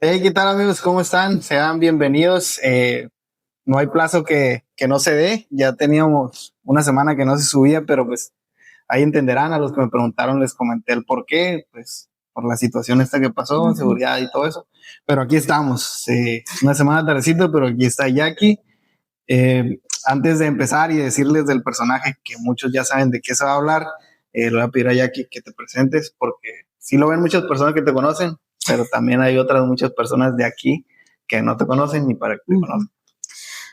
Hey, ¿qué tal amigos? ¿Cómo están? Sean bienvenidos. No hay plazo que no se dé. Ya teníamos una semana que no se subía, pero pues ahí entenderán. A los que me preguntaron les comenté el por qué, pues por la situación esta que pasó, seguridad y todo eso. Pero aquí estamos. Una semana tardecito, pero aquí está Jackie. Antes de empezar y decirles del personaje, que muchos ya saben de qué se va a hablar, le voy a pedir a Jackie que te presentes, porque sí lo ven muchas personas que te conocen, pero también hay otras muchas personas de aquí que no te conocen ni para que te conozcan.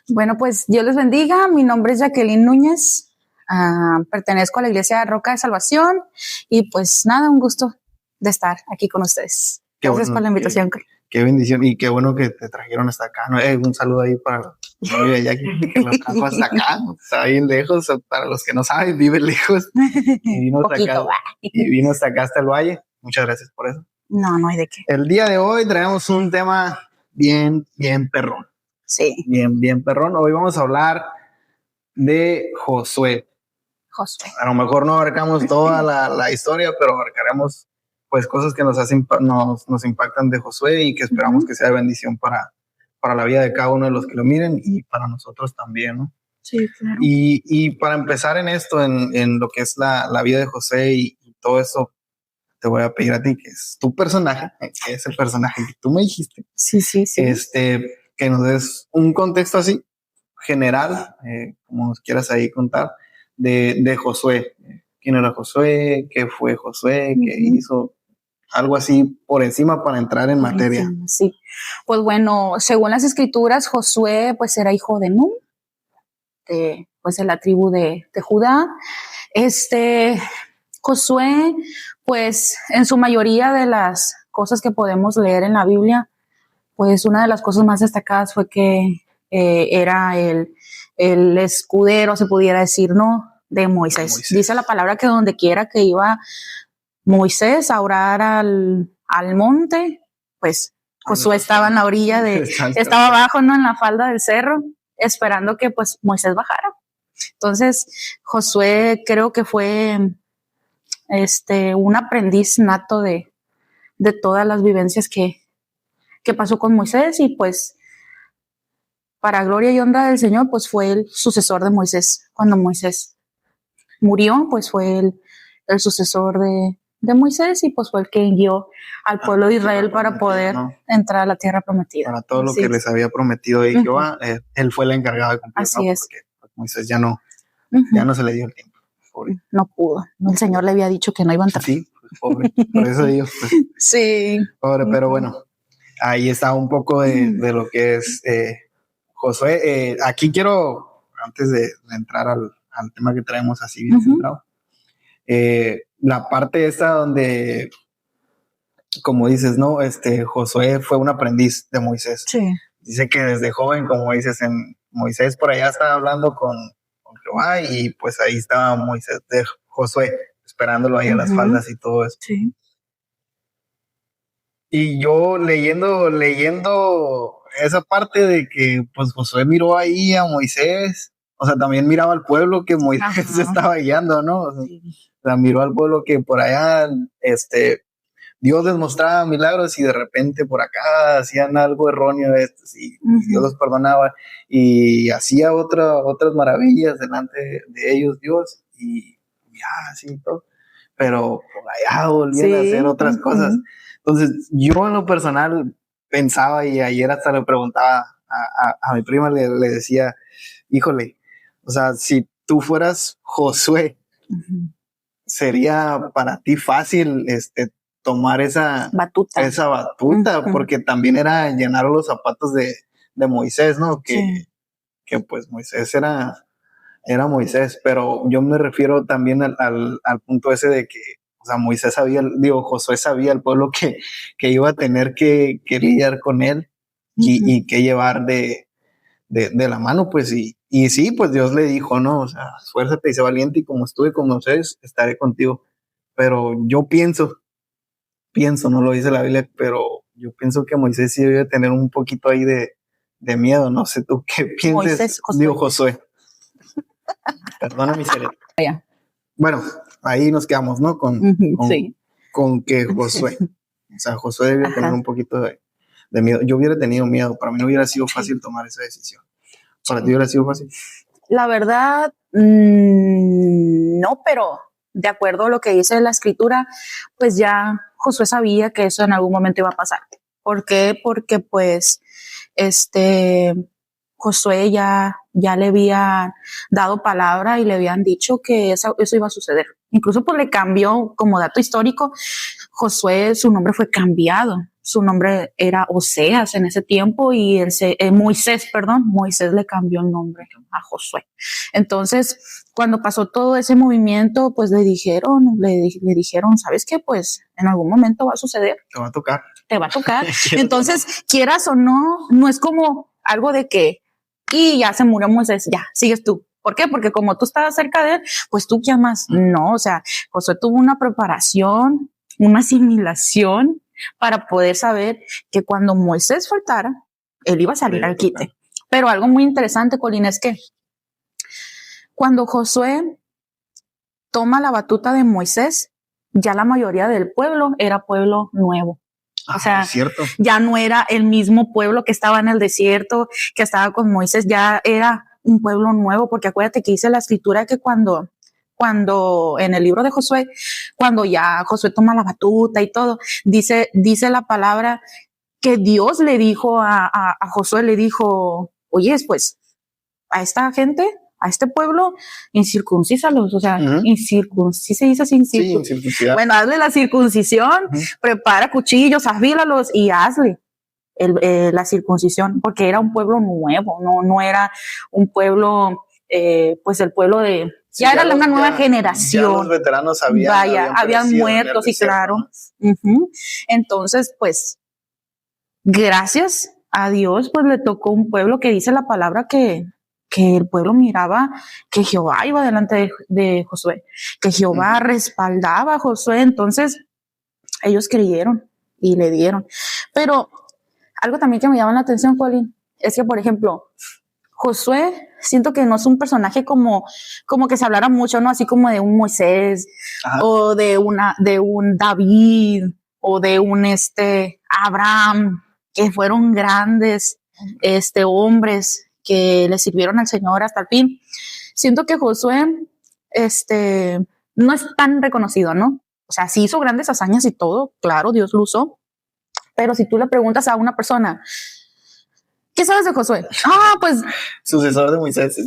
Bueno, pues Dios les bendiga. Mi nombre es Jacqueline Núñez. Pertenezco a la Iglesia Roca de Salvación y pues nada, un gusto de estar aquí con ustedes. Gracias por la invitación. Qué bendición y qué bueno que te trajeron hasta acá, ¿no? Un saludo ahí para la novia de Jackie, que los trajo hasta acá, está bien lejos. Para los que no saben, vive lejos y vino hasta acá, hasta el valle. Muchas gracias por eso. No hay de qué. El día de hoy traemos un tema bien perrón. Sí. Bien perrón. Hoy vamos a hablar de Josué. A lo mejor no abarcamos toda la historia, pero abarcaremos pues cosas que nos impactan de Josué y que esperamos que sea de bendición para la vida de cada uno de los que lo miren y para nosotros también, ¿no? Sí, claro. Y para empezar en esto, en lo que es la vida de Josué y todo eso, te voy a pedir a ti, que es tu personaje, que es el personaje que tú me dijiste. Sí. Que nos des un contexto así, general, como nos quieras ahí contar, de Josué. ¿Quién era Josué? ¿Qué fue Josué? ¿Qué hizo? Algo así por encima para entrar en materia. Sí. Pues bueno, según las escrituras, Josué pues era hijo de Nun, pues de la tribu de Judá. Josué, pues en su mayoría de las cosas que podemos leer en la Biblia, pues una de las cosas más destacadas fue que era el escudero, se pudiera decir, ¿no? De Moisés. Dice la palabra que donde quiera que iba Moisés a orar al monte, pues Josué estaba en la orilla estaba abajo, ¿no? En la falda del cerro, esperando que pues Moisés bajara. Entonces, Josué creo que fue un aprendiz nato de todas las vivencias que pasó con Moisés y pues para gloria y honra del Señor, pues fue el sucesor de Moisés. Cuando Moisés murió, pues fue el sucesor de Moisés y pues fue el que guió al pueblo de Israel para poder entrar a la tierra prometida. Para todo lo que les había prometido de Jehová, él fue el encargado de cumplir. Así es. Porque Moisés ya no se le dio el tiempo. Pobre. No pudo. El Señor le había dicho que no iba a entrar. Sí, pues, pobre. Por eso digo. Pues, sí. Pobre, pero bueno, ahí está un poco de lo que es Josué. Aquí quiero, antes de entrar al tema que traemos así bien centrado, la parte esta donde, como dices, ¿no? Josué fue un aprendiz de Moisés. Sí. Dice que desde joven, como dices, Moisés por allá estaba hablando con Jehová y pues ahí estaba Moisés de Josué esperándolo ahí a las faldas y todo eso. Sí. Y yo leyendo esa parte de que pues Josué miró ahí a Moisés, o sea, también miraba al pueblo que Moisés se estaba guiando, ¿no? O sea, miró al pueblo que por allá, Dios les mostraba milagros y de repente por acá hacían algo erróneo y Dios los perdonaba y hacía otras maravillas delante de ellos Dios y ya así todo, pero por allá volvían a hacer otras cosas. Entonces yo en lo personal pensaba y ayer hasta le preguntaba a mi prima, le decía, híjole, o sea, si tú fueras Josué, sería para ti fácil tomar esa batuta, porque también era llenar los zapatos de Moisés, ¿no? Que pues Moisés era Moisés, pero yo me refiero también al punto ese de que, o sea, Josué sabía el pueblo que iba a tener que lidiar con él y que llevar de la mano, pues, y sí, pues Dios le dijo, ¿no? O sea, esfuérzate y sé valiente y como estuve con Moisés, estaré contigo. Pero yo pienso, no lo dice la Biblia, pero yo pienso que Moisés sí debe tener un poquito ahí de miedo, no sé tú qué piensas. Josué. Perdona mi cerebro. Bueno, ahí nos quedamos, ¿no? Con que Josué, o sea, Josué debió tener un poquito de miedo. Yo hubiera tenido miedo, para mí no hubiera sido fácil tomar esa decisión. ¿Para ti hubiera sido fácil? La verdad, no, pero de acuerdo a lo que dice la escritura, pues ya Josué sabía que eso en algún momento iba a pasar. ¿Por qué? Porque pues Josué ya le había dado palabra y le habían dicho que eso iba a suceder. Incluso pues le cambió, como dato histórico, Josué, su nombre fue cambiado. Su nombre era Oseas en ese tiempo y Moisés le cambió el nombre a Josué. Entonces, cuando pasó todo ese movimiento, pues le dijeron, ¿sabes qué? Pues en algún momento va a suceder. Te va a tocar. Te va a tocar. Entonces, quieras o no, no es como algo de que, y ya se murió Moisés, ya, sigues tú. ¿Por qué? Porque como tú estabas cerca de él, pues tú llamas. No, o sea, Josué tuvo una preparación, una asimilación para poder saber que cuando Moisés faltara, él iba a salir al quite. Pero algo muy interesante, Colín, es que cuando Josué toma la batuta de Moisés, ya la mayoría del pueblo era pueblo nuevo. O sea, ya no era el mismo pueblo que estaba en el desierto, que estaba con Moisés, ya era un pueblo nuevo, porque acuérdate que dice la escritura que cuando en el libro de Josué, cuando ya Josué toma la batuta y todo, dice la palabra que Dios le dijo a Josué, le dijo, oye, pues a esta gente, a este pueblo, incircuncísalos, o sea, ¿sí se dice sin circuncidar? Bueno, hazle la circuncisión, prepara cuchillos, afílalos y hazle la circuncisión, porque era un pueblo nuevo, no era un pueblo, pues el pueblo de... Sí, ya era una nueva generación. Ya los veteranos habían muerto, sí, claro. Entonces, pues, gracias a Dios, pues le tocó un pueblo que dice la palabra que el pueblo miraba que Jehová iba delante de Josué, que Jehová respaldaba a Josué. Entonces, ellos creyeron y le dieron. Pero algo también que me llama la atención, Colin, es que, por ejemplo, Josué, siento que no es un personaje como que se hablara mucho, ¿no? Así como de un Moisés, o de un David, o de un Abraham, que fueron grandes hombres que le sirvieron al Señor hasta el fin. Siento que Josué no es tan reconocido, ¿no? O sea, sí hizo grandes hazañas y todo, claro, Dios lo usó, pero si tú le preguntas a una persona, ¿qué sabes de Josué? Pues... sucesor de Moisés.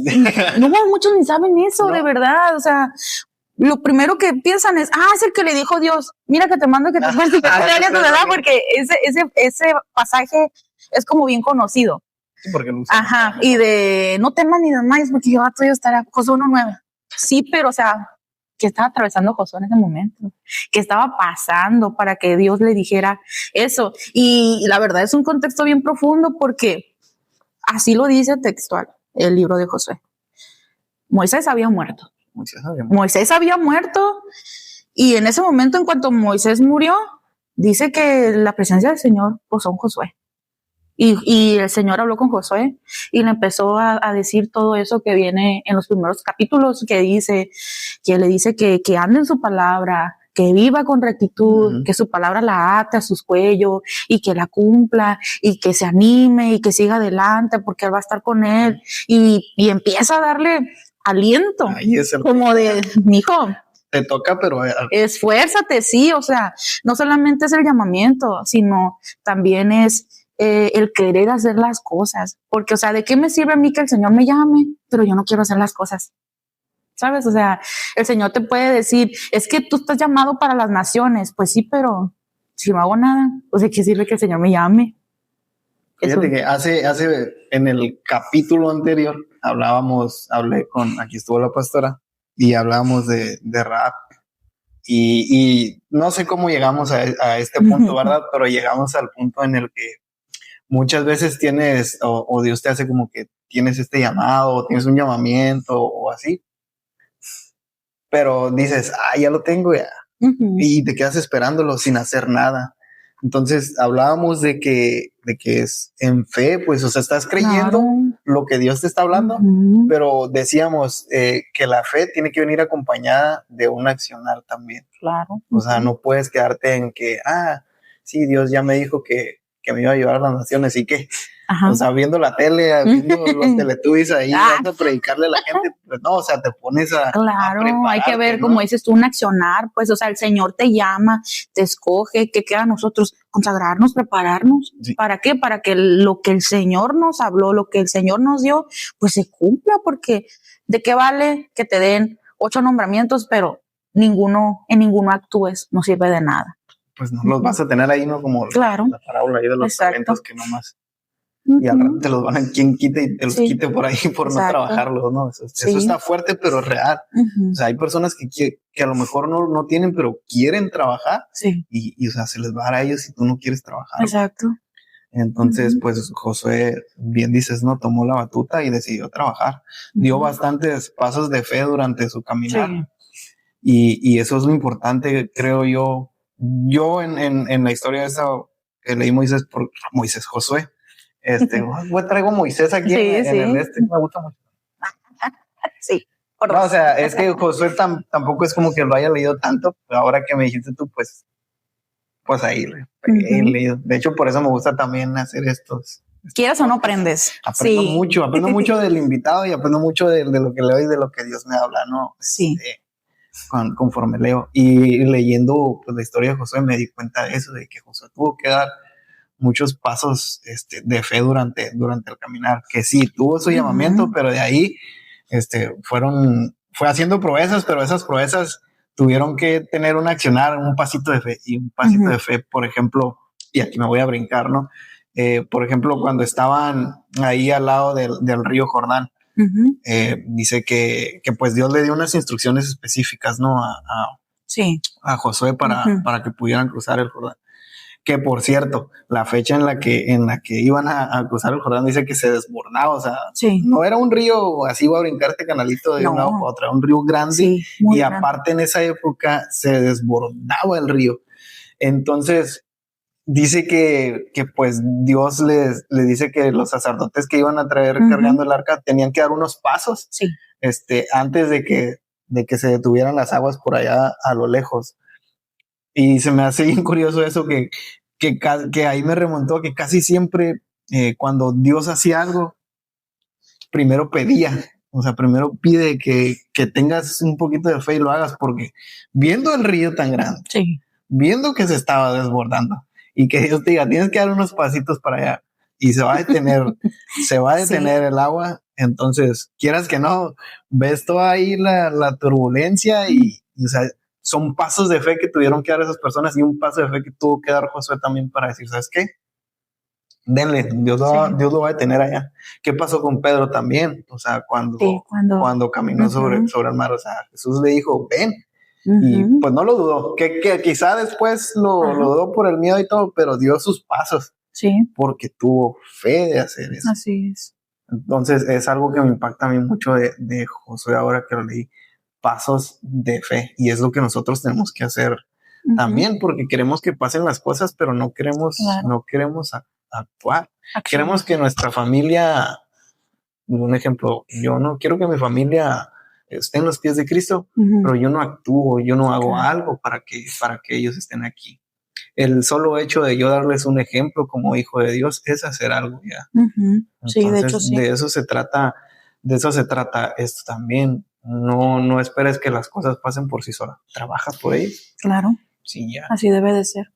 No, muchos ni saben eso, de verdad. O sea, lo primero que piensan es, es el que le dijo Dios, mira que te mando que te cuente que te tu edad, porque ese pasaje es como bien conocido. Sí, porque no y de no temas ni demás, porque yo voy a estar Josué 1:9. Sí, pero o sea, ¿qué estaba atravesando Josué en ese momento? ¿Qué estaba pasando para que Dios le dijera eso? Y la verdad es un contexto bien profundo, porque así lo dice textual el libro de Josué. Moisés había muerto. Moisés había muerto, y en ese momento, en cuanto Moisés murió, dice que la presencia del Señor posó en Josué. Y el Señor habló con Josué y le empezó a decir todo eso que viene en los primeros capítulos, que le dice que ande en su palabra, que viva con rectitud, que su palabra la ate a sus cuellos y que la cumpla, y que se anime y que siga adelante, porque él va a estar con él, y empieza a darle aliento, como de, mijo, te toca, pero esfuérzate, sí. O sea, no solamente es el llamamiento, sino también es el querer hacer las cosas, porque, o sea, ¿de qué me sirve a mí que el Señor me llame, pero yo no quiero hacer las cosas? ¿Sabes? O sea, el Señor te puede decir, es que tú estás llamado para las naciones. Pues sí, pero si no hago nada, pues ¿de qué sirve que el Señor me llame? Fíjate que hace en el capítulo anterior aquí estuvo la pastora, y hablábamos de rap, y no sé cómo llegamos a este punto, ¿verdad? Pero llegamos al punto en el que muchas veces tienes, o Dios te hace como que tienes este llamado, o tienes un llamamiento, o así, pero dices, ya lo tengo ya, y te quedas esperándolo sin hacer nada. Entonces hablábamos de que es en fe, pues, o sea, estás creyendo lo que Dios te está hablando, pero decíamos que la fe tiene que venir acompañada de un accionar también. Claro. O sea, no puedes quedarte en que, sí, Dios ya me dijo que me iba a llevar a las naciones y que, o sea, viendo la tele, viendo los Teletubbies ahí, vas a predicarle a la gente, pues no, o sea, te pones claro, hay que ver, ¿no? Como dices tú, un accionar, pues, o sea, el Señor te llama, te escoge, ¿qué queda a nosotros? Consagrarnos, prepararnos. Sí. ¿Para qué? Para que lo que el Señor nos habló, lo que el Señor nos dio, pues se cumpla, porque ¿de qué vale que te den 8 nombramientos, pero en ninguno actúes? No sirve de nada. Pues no los vas a tener ahí, ¿no? Como claro. la parábola ahí de los talentos que nomás y al rato te los van a quien quite y te los quite por ahí por no trabajarlos, ¿no? Eso está fuerte, pero real. O sea, hay personas que a lo mejor no tienen, pero quieren trabajar y o sea, se les va a dar a ellos si tú no quieres trabajar. Exacto. Entonces, pues Josué, bien dices, ¿no? Tomó la batuta y decidió trabajar. Dio bastantes pasos de fe durante su caminar. Y eso es lo importante, creo yo. Yo en la historia esa que leí Josué, traigo Moisés aquí en el me gusta mucho. Sí. No, o sea, es que Josué tampoco es como que lo haya leído tanto, pero ahora que me dijiste tú, pues ahí he leído. De hecho, por eso me gusta también hacer estos. Quieras o no aprendes. Aprendo mucho del invitado y aprendo mucho de lo que leo y de lo que Dios me habla, ¿no? Sí. Conforme leo y leyendo pues, la historia de Josué me di cuenta de eso, de que Josué tuvo que dar muchos pasos de fe durante el caminar, que sí, tuvo su llamamiento, pero de ahí fue haciendo proezas, pero esas proezas tuvieron que tener un accionar, un pasito de fe y un pasito de fe, por ejemplo, y aquí me voy a brincar, ¿no? Por ejemplo, cuando estaban ahí al lado del río Jordán, dice que pues Dios le dio unas instrucciones específicas, ¿no? A Josué para que pudieran cruzar el Jordán. Que por cierto, la fecha en la que iban a cruzar el Jordán dice que se desbordaba, o sea, no era un río así va a brincarte canalito de un lado a otro, era un río grande y aparte en esa época se desbordaba el río. Entonces dice que pues Dios le dice que los sacerdotes que iban a traer cargando el arca tenían que dar unos pasos antes de que se detuvieran las aguas por allá a lo lejos. Y se me hace bien curioso eso que ahí me remontó que casi siempre cuando Dios hacía algo, primero pedía, o sea, primero pide que tengas un poquito de fe y lo hagas, porque viendo el río tan grande, viendo que se estaba desbordando y que Dios te diga, tienes que dar unos pasitos para allá y se va a detener, el agua, entonces, quieras que no, ves toda ahí la turbulencia y o sea, son pasos de fe que tuvieron que dar esas personas y un paso de fe que tuvo que dar Josué también para decir, ¿sabes qué? Denle, Dios lo va a detener allá. ¿Qué pasó con Pedro también? O sea, cuando caminó sobre el mar, o sea, Jesús le dijo, ven. Y pues no lo dudó, que quizá después lo dudó por el miedo y todo, pero dio sus pasos. Porque tuvo fe de hacer eso. Así es. Entonces es algo que me impacta a mí mucho de Josué ahora que lo leí. Pasos de fe y es lo que nosotros tenemos que hacer también porque queremos que pasen las cosas pero no queremos actuar. Queremos que nuestra familia, un ejemplo, yo no quiero que mi familia esté en los pies de Cristo, pero yo no actúo, yo no hago algo para que ellos estén aquí. El solo hecho de yo darles un ejemplo como hijo de Dios es hacer algo ya. Sí, de hecho sí. De eso se trata esto también. No esperes que las cosas pasen por sí solas. Trabaja por ellos. Claro. Sí, ya. Así debe de ser.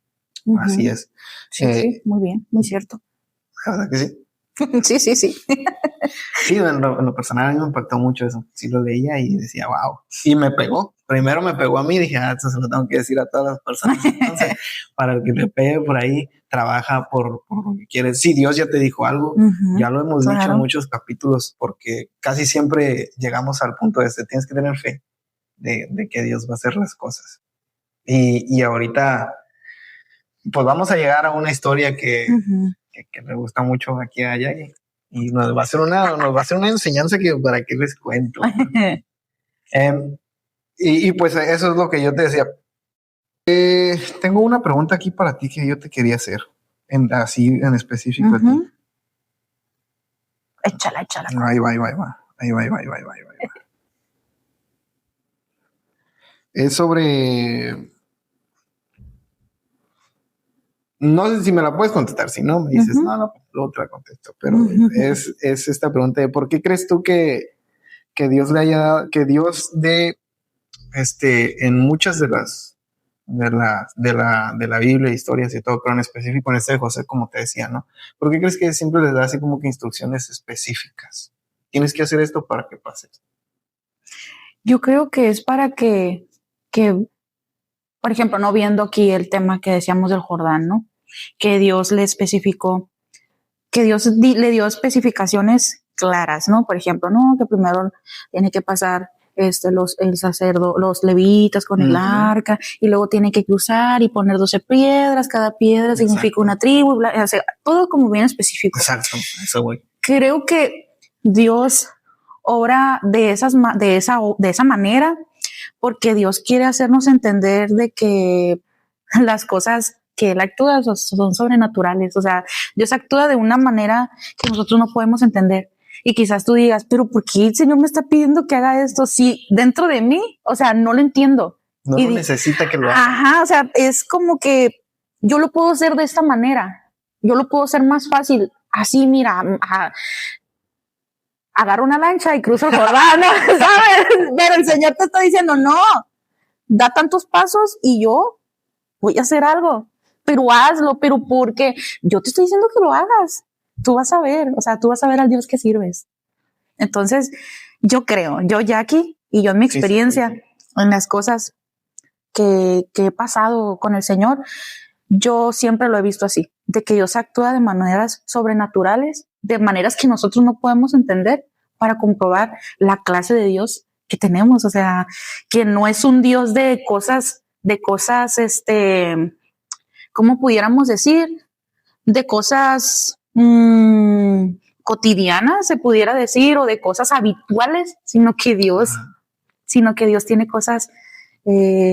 Así es. Sí, muy bien, muy cierto. La verdad que sí. Sí. Sí, en lo personal a mí me impactó mucho eso. Sí lo leía y decía, wow. Y me pegó. Primero me pegó a mí y dije, esto se lo tengo que decir a todas las personas. Entonces, para el que le pegue por ahí, trabaja por lo que quieres. Si Dios ya te dijo algo, ya lo hemos dicho en muchos capítulos, porque casi siempre llegamos al punto de tienes que tener fe de que Dios va a hacer las cosas. Y ahorita, pues vamos a llegar a una historia que me gusta mucho aquí a Yagi. Y nos va a hacer una enseñanza para que les cuento. Y pues eso es lo que yo te decía. Tengo una pregunta aquí para ti que yo te quería hacer, así en específico. Échala. Ahí va. Es sobre no sé si me la puedes contestar, si no me dices, no, luego te la contesto, pero es esta pregunta de ¿por qué crees tú que Dios le haya, que Dios dé, en muchas de la Biblia, historias y todo, pero en específico en de José, como te decía, ¿no? ¿Por qué crees que siempre les da así como que instrucciones específicas? Tienes que hacer esto para que pase. Yo creo que es para que, por ejemplo, no viendo aquí el tema que decíamos del Jordán, ¿no? Que Dios le especificó, que Dios le dio especificaciones claras, ¿no? Por ejemplo, no, que primero tiene que pasar los levitas con el arca, y luego tiene que cruzar y poner 12 piedras, cada piedra significa una tribu, bla, o sea, todo como bien específico. Exacto, eso voy. Creo que Dios obra de esa manera porque Dios quiere hacernos entender de que las cosas que Él actúa son sobrenaturales. O sea, Dios actúa de una manera que nosotros no podemos entender. Y quizás tú digas, pero ¿por qué el Señor me está pidiendo que haga esto? Si dentro de mí, o sea, no lo entiendo. No lo necesita que lo haga. Ajá, o sea, es como que yo lo puedo hacer de esta manera. Yo lo puedo hacer más fácil. Así, mira, agarro una lancha y cruzo el Jordán, ¿sabes? Pero el Señor te está diciendo, no, da tantos pasos y yo voy a hacer algo, pero hazlo, pero porque yo te estoy diciendo que lo hagas. Tú vas a ver, o sea, tú vas a ver al Dios que sirves. Entonces, yo creo, yo Jackie, y yo en mi experiencia, en las cosas que he pasado con el Señor, yo siempre lo he visto así, de que Dios actúa de maneras sobrenaturales, de maneras que nosotros no podemos entender para comprobar la clase de Dios que tenemos. O sea, que no es un Dios de cosas, ¿cómo pudiéramos decir? De cosas cotidianas, se pudiera decir, o de cosas habituales, sino que Dios tiene cosas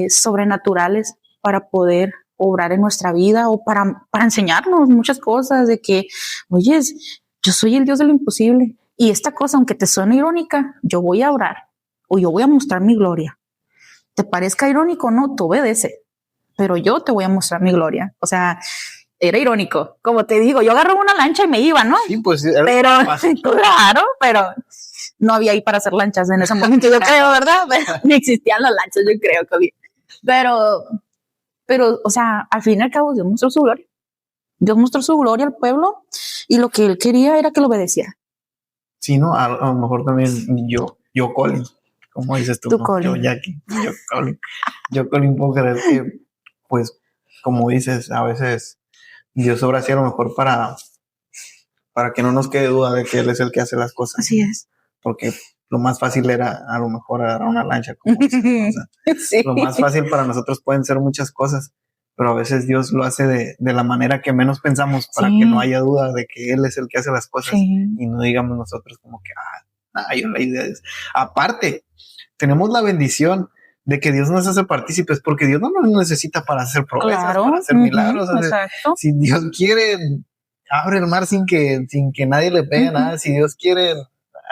sobrenaturales para poder obrar en nuestra vida o para enseñarnos muchas cosas de que, oye, yo soy el Dios de lo imposible y esta cosa, aunque te suene irónica, yo voy a orar o yo voy a mostrar mi gloria. Te parezca irónico o no, tú obedece, pero yo te voy a mostrar mi gloria. O sea, era irónico. Como te digo, yo agarraba una lancha y me iba, ¿no? Sí, pues. Pero, claro, pero no había ahí para hacer lanchas en ese momento, yo creo, ¿verdad? Pero ni existían las lanchas, yo creo que había. Pero, o sea, al fin y al cabo, Dios mostró su gloria. Dios mostró su gloria al pueblo y lo que Él quería era que lo obedeciera. Sí, ¿no? A lo mejor también yo Colin, como dices tú, ¿no? Yo Jackie, yo Colin puedo creer que, pues, como dices, a veces Dios obra así a lo mejor para que no nos quede duda de que Él es el que hace las cosas. Así es. Porque lo más fácil era a lo mejor agarrar una lancha. Como dices, ¿no? O sea, sí. Lo más fácil para nosotros pueden ser muchas cosas, pero a veces Dios lo hace de la manera que menos pensamos para que no haya duda de que Él es el que hace las cosas y no digamos nosotros como que, yo la idea es. Aparte, tenemos la bendición de que Dios nos hace partícipes porque Dios no nos necesita para hacer proezas, para hacer milagros. O sea, si Dios quiere, abre el mar sin que nadie le pegue nada. Si Dios quiere,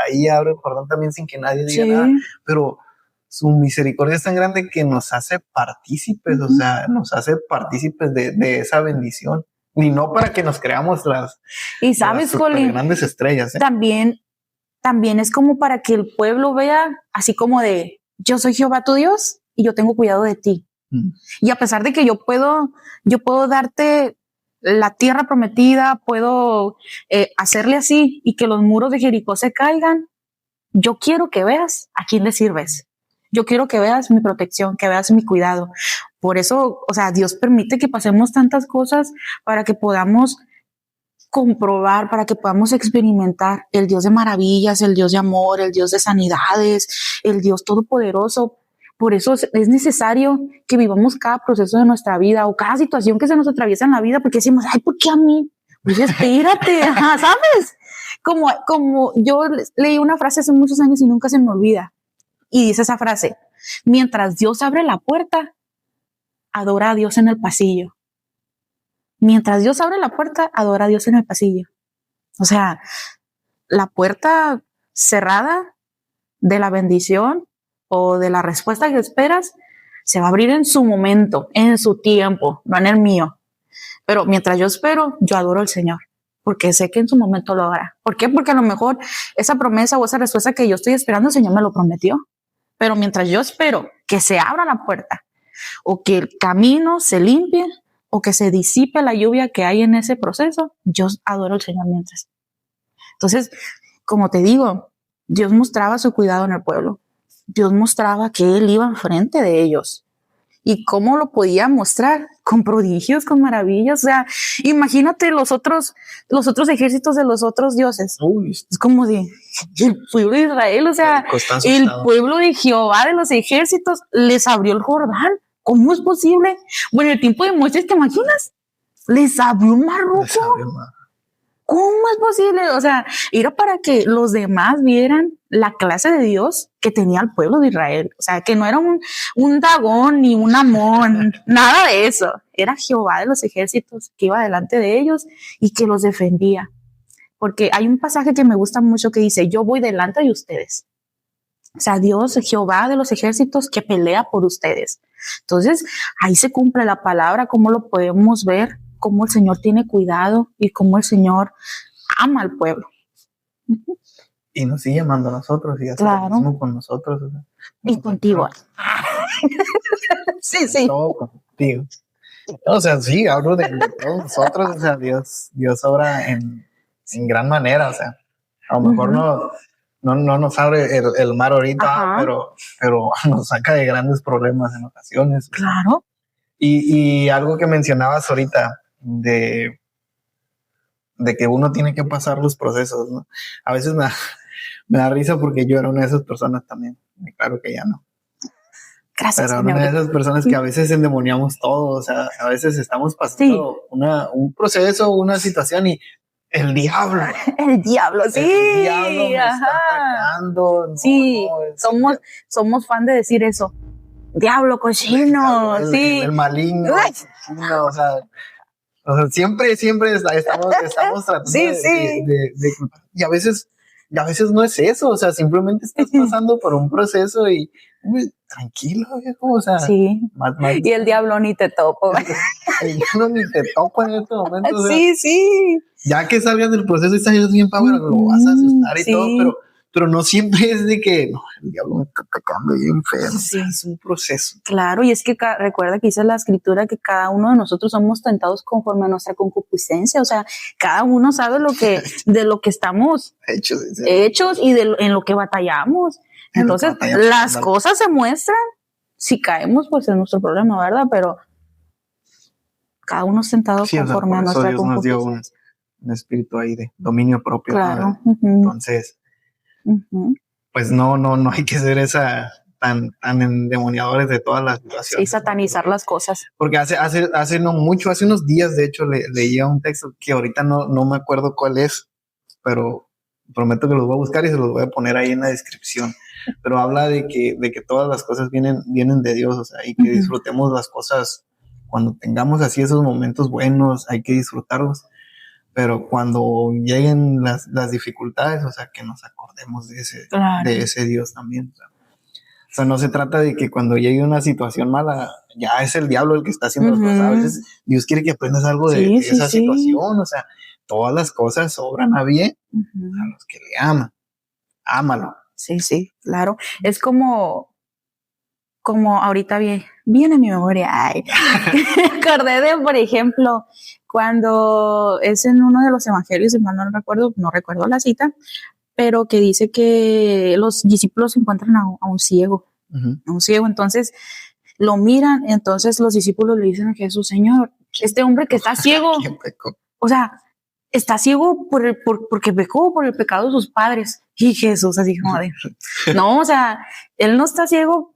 ahí abre el Jordán también sin que nadie diga nada. Pero su misericordia es tan grande que nos hace partícipes, o sea, nos hace partícipes de esa bendición. Y no para que nos creamos las grandes estrellas. También es como para que el pueblo vea así como de, yo soy Jehová tu Dios y yo tengo cuidado de ti. Y a pesar de que yo puedo darte la tierra prometida, puedo hacerle así y que los muros de Jericó se caigan, yo quiero que veas a quién le sirves. Yo quiero que veas mi protección, que veas mi cuidado. Por eso, o sea, Dios permite que pasemos tantas cosas para que podamos comprobar, para que podamos experimentar el Dios de maravillas, el Dios de amor, el Dios de sanidades, el Dios todopoderoso. Por eso es necesario que vivamos cada proceso de nuestra vida o cada situación que se nos atraviesa en la vida, porque decimos, ay, ¿por qué a mí? Pues espérate, ¿sabes? Como yo leí una frase hace muchos años y nunca se me olvida. Y dice esa frase, mientras Dios abre la puerta, adora a Dios en el pasillo. Mientras Dios abre la puerta, adora a Dios en el pasillo. O sea, la puerta cerrada de la bendición o de la respuesta que esperas se va a abrir en su momento, en su tiempo, no en el mío. Pero mientras yo espero, yo adoro al Señor, porque sé que en su momento lo hará. ¿Por qué? Porque a lo mejor esa promesa o esa respuesta que yo estoy esperando, el Señor me lo prometió. Pero mientras yo espero que se abra la puerta o que el camino se limpie o que se disipe la lluvia que hay en ese proceso, yo adoro al Señor mientras. Entonces, como te digo, Dios mostraba su cuidado en el pueblo. Dios mostraba que Él iba enfrente de ellos. ¿Y cómo lo podía mostrar? Con prodigios, con maravillas. O sea, imagínate los otros ejércitos de los otros dioses. Uy. Es como de el pueblo de Israel, o sea, el pueblo de Jehová de los ejércitos les abrió el Jordán. ¿Cómo es posible? Bueno, en el tiempo de Moisés, ¿te imaginas? Les abrió un mar rojo. ¿Cómo es posible? O sea, era para que los demás vieran la clase de Dios que tenía el pueblo de Israel. O sea, que no era un Dagón ni un Amón, nada de eso. Era Jehová de los ejércitos que iba delante de ellos y que los defendía. Porque hay un pasaje que me gusta mucho que dice, yo voy delante de ustedes. O sea, Dios, Jehová de los ejércitos que pelea por ustedes. Entonces, ahí se cumple la palabra, cómo lo podemos ver, cómo el Señor tiene cuidado y cómo el Señor ama al pueblo. Y nos sigue amando a nosotros y hace lo mismo con nosotros. O sea, y contigo. Sí, sí. Todo contigo. O sea, sí, hablo de todos nosotros. O sea, Dios obra en gran manera. O sea, a lo mejor no nos abre el mar ahorita, pero nos saca de grandes problemas en ocasiones. Claro. Y algo que mencionabas ahorita de que uno tiene que pasar los procesos, ¿no? A veces me da risa porque yo era una de esas personas también. Y claro que ya no. Gracias, pero una de esas personas que a veces endemoniamos todo. O sea, a veces estamos pasando un proceso, una situación y el diablo. El diablo, sí. El diablo me está atacando. No, sí, somos fan de decir eso. Diablo, cochino, sí. El maligno. No, o sea, siempre estamos tratando de y a veces no es eso. O sea, simplemente estás pasando por un proceso y tranquilo, viejo, o sea. Sí. Y el diablo ni te topo. El diablo ni te topo en este momento. O sea, sí. Ya que salgas del proceso y estás bien power, lo vas a asustar y todo, pero no siempre es de que no, el diablo me está atacando bien feo. Sí. Es un proceso. Claro, y es que recuerda que dice la escritura que cada uno de nosotros somos tentados conforme a nuestra concupiscencia. O sea, cada uno sabe de lo que estamos hechos y en lo que batallamos. Entonces, las cosas se muestran. Si caemos, pues es nuestro problema, ¿verdad? Pero cada uno es tentado conforme a nuestra Dios concupiscencia. Nos dio un espíritu ahí de dominio propio. Claro. Entonces, pues no hay que ser tan endemoniadores de todas las situaciones. Sí, satanizar las cosas. Porque hace no mucho, hace unos días, de hecho, leía un texto que ahorita no me acuerdo cuál es, pero prometo que los voy a buscar y se los voy a poner ahí en la descripción. Pero habla de que todas las cosas vienen de Dios, o sea, y que disfrutemos las cosas cuando tengamos así esos momentos buenos, hay que disfrutarlos. Pero cuando lleguen las dificultades, o sea, que nos acordemos de ese Dios también. O sea, no se trata de que cuando llegue una situación mala, ya es el diablo el que está haciendo las cosas. A veces Dios quiere que aprendas algo de esa situación. O sea, todas las cosas obran a bien a los que le aman. Ámalo. Sí, claro. Es como ahorita viene mi memoria. Ay. Me acordé de, por ejemplo, cuando es en uno de los evangelios, si mal no recuerdo la cita, pero que dice que los discípulos encuentran a un ciego. A un ciego, entonces lo miran, entonces los discípulos le dicen a Jesús, Señor, este hombre que está ciego, o sea, está ciego porque pecó por el pecado de sus padres. Y Jesús así como de, no, o sea, él no está ciego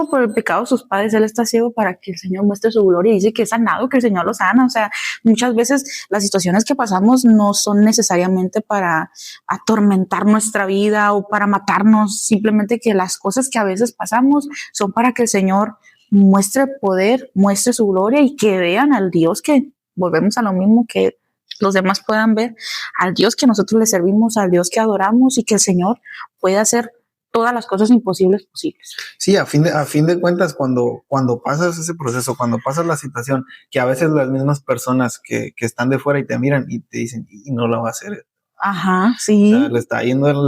por el pecado de sus padres, él está ciego para que el Señor muestre su gloria y dice que es sanado, que el Señor lo sana. O sea, muchas veces las situaciones que pasamos no son necesariamente para atormentar nuestra vida o para matarnos, simplemente que las cosas que a veces pasamos son para que el Señor muestre poder, muestre su gloria y que vean al Dios que, volvemos a lo mismo, que los demás puedan ver al Dios que nosotros le servimos, al Dios que adoramos y que el Señor pueda hacer todas las cosas imposibles posibles. Sí, a fin de cuentas, cuando pasas ese proceso, cuando pasas la situación, que a veces las mismas personas que están de fuera y te miran y te dicen, y no lo va a hacer. Ajá, sí. O sea, le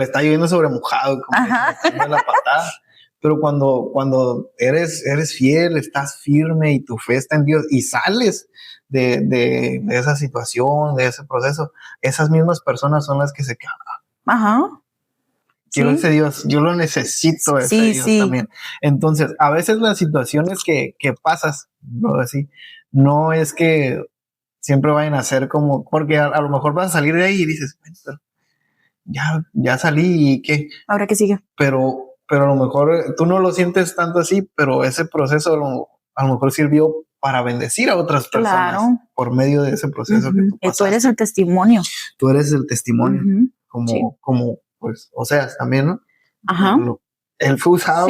está lloviendo sobre mojado, como dicen, la patada. Pero cuando eres fiel, estás firme y tu fe está en Dios y sales de esa situación, de ese proceso, esas mismas personas son las que se quedan. Ajá. Quiero ese Dios, yo lo necesito, ese Dios también. Entonces, a veces las situaciones que pasas, ¿no? Así, no es que siempre vayan a ser como, porque a lo mejor vas a salir de ahí y dices, pero ya salí y qué. Ahora que sigue. Pero a lo mejor tú no lo sientes tanto así, pero ese proceso a lo mejor sirvió para bendecir a otras personas por medio de ese proceso que tú pasaste. Tú eres el testimonio. Tú eres el testimonio, como pues, o sea, también, ¿no? Ajá. Él fue usado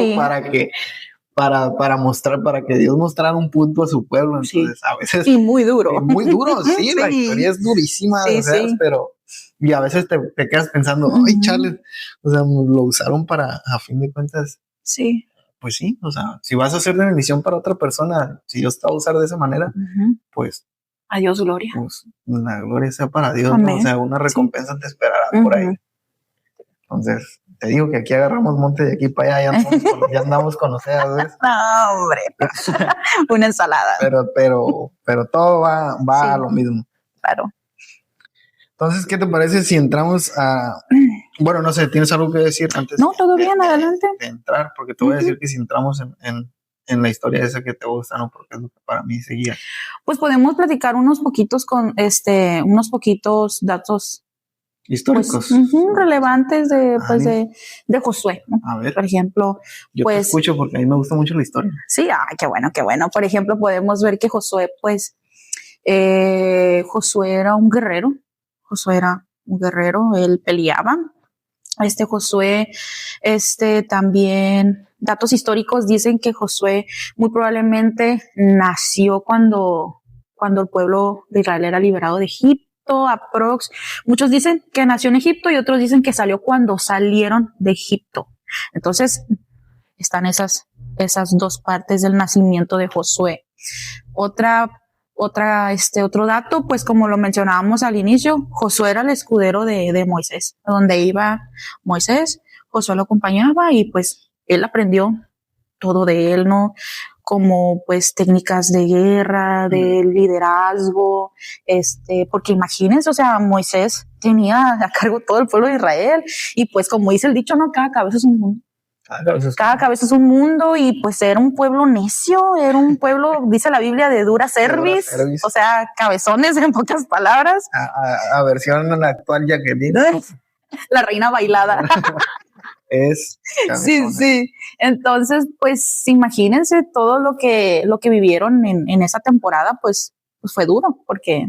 para mostrar, para que Dios mostrara un punto a su pueblo. Entonces, a veces. Y muy duro. Muy duro, sí, la historia es durísima, o sea, pero. Y a veces te quedas pensando, ay, chale, o sea, lo usaron para, a fin de cuentas. Sí. Pues sí, o sea, si vas a hacer de bendición para otra persona, si Dios te va a usar de esa manera, pues. A Dios gloria. Pues la gloria sea para Dios, ¿no? O sea, una recompensa te esperará por ahí. Entonces, te digo que aquí agarramos monte de aquí para allá, ya andamos con ustedes, ¿ves? No, hombre, una ensalada. Pero todo va a lo mismo. Claro. Entonces, ¿qué te parece si entramos a... Bueno, no sé, ¿tienes algo que decir antes? No, todo bien, adelante. De entrar, porque te voy a decir que si entramos en la historia esa que te gusta, ¿no? Porque es lo que para mí seguía. Pues podemos platicar unos poquitos datos históricos, pues, relevantes de Josué, ¿no? A ver, por ejemplo, yo te escucho porque a mí me gusta mucho la historia. Sí, qué bueno. Por ejemplo, podemos ver que Josué, Josué era un guerrero. Él peleaba. Josué, también, datos históricos dicen que Josué muy probablemente nació cuando el pueblo de Israel era liberado de Egipto. Muchos dicen que nació en Egipto y otros dicen que salió cuando salieron de Egipto. Entonces, están esas dos partes del nacimiento de Josué. Otro dato, pues como lo mencionábamos al inicio, Josué era el escudero de Moisés. Donde iba Moisés, Josué lo acompañaba y pues él aprendió todo de él, ¿no? Como pues técnicas de guerra, de liderazgo, porque imagínense, o sea, Moisés tenía a cargo todo el pueblo de Israel y pues como dice el dicho, ¿no? Cada cabeza es un mundo. Cada cabeza es un mundo y pues era un pueblo necio, era un pueblo, dice la Biblia, de dura cerviz, o sea, cabezones en pocas palabras. A versión actual, Jacqueline. La reina bailada. Es cabezona. Sí. Entonces, pues imagínense todo lo que vivieron en esa temporada, pues fue duro, porque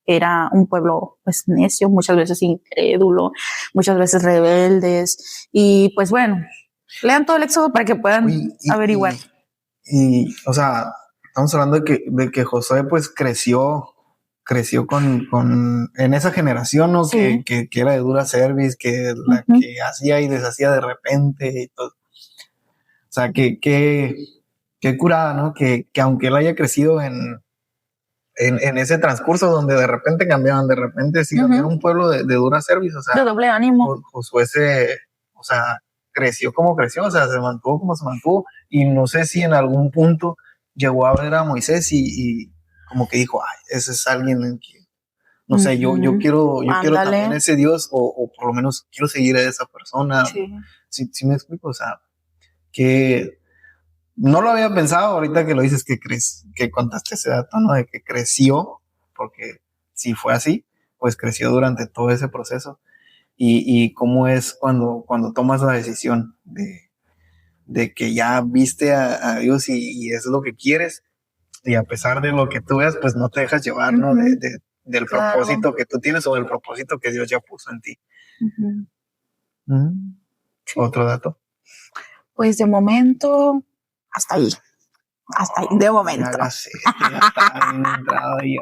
era un pueblo pues necio, muchas veces incrédulo, muchas veces rebeldes, y pues bueno, lean todo el Éxodo para que puedan averiguar. Y, o sea, estamos hablando de que Josué pues creció en esa generación, ¿no? Sí. Que era de dura cerviz, que la que hacía y deshacía de repente y todo. O sea, que curada, ¿no? Que aunque él haya crecido en ese transcurso donde de repente cambiaban, de repente sí cambiaron un pueblo de dura cerviz, o sea, de doble ánimo. Josué creció como creció, o sea, se mantuvo como se mantuvo, y no sé si en algún punto llegó a ver a Moisés y como que dijo, ay, ese es alguien en que, no sé, yo quiero también ese Dios, o por lo menos quiero seguir a esa persona. Sí me explico, o sea, que no lo había pensado ahorita que lo dices, que contaste ese dato, ¿no? De que creció, porque si fue así, pues creció durante todo ese proceso. Y cómo es cuando tomas la decisión de que ya viste a Dios y es lo que quieres, y a pesar de lo que tú veas, pues no te dejas llevar, ¿no? Del propósito que tú tienes o del propósito que Dios ya puso en ti. ¿Otro dato? Pues de momento, hasta ahí, de momento. Ya está bien entrado y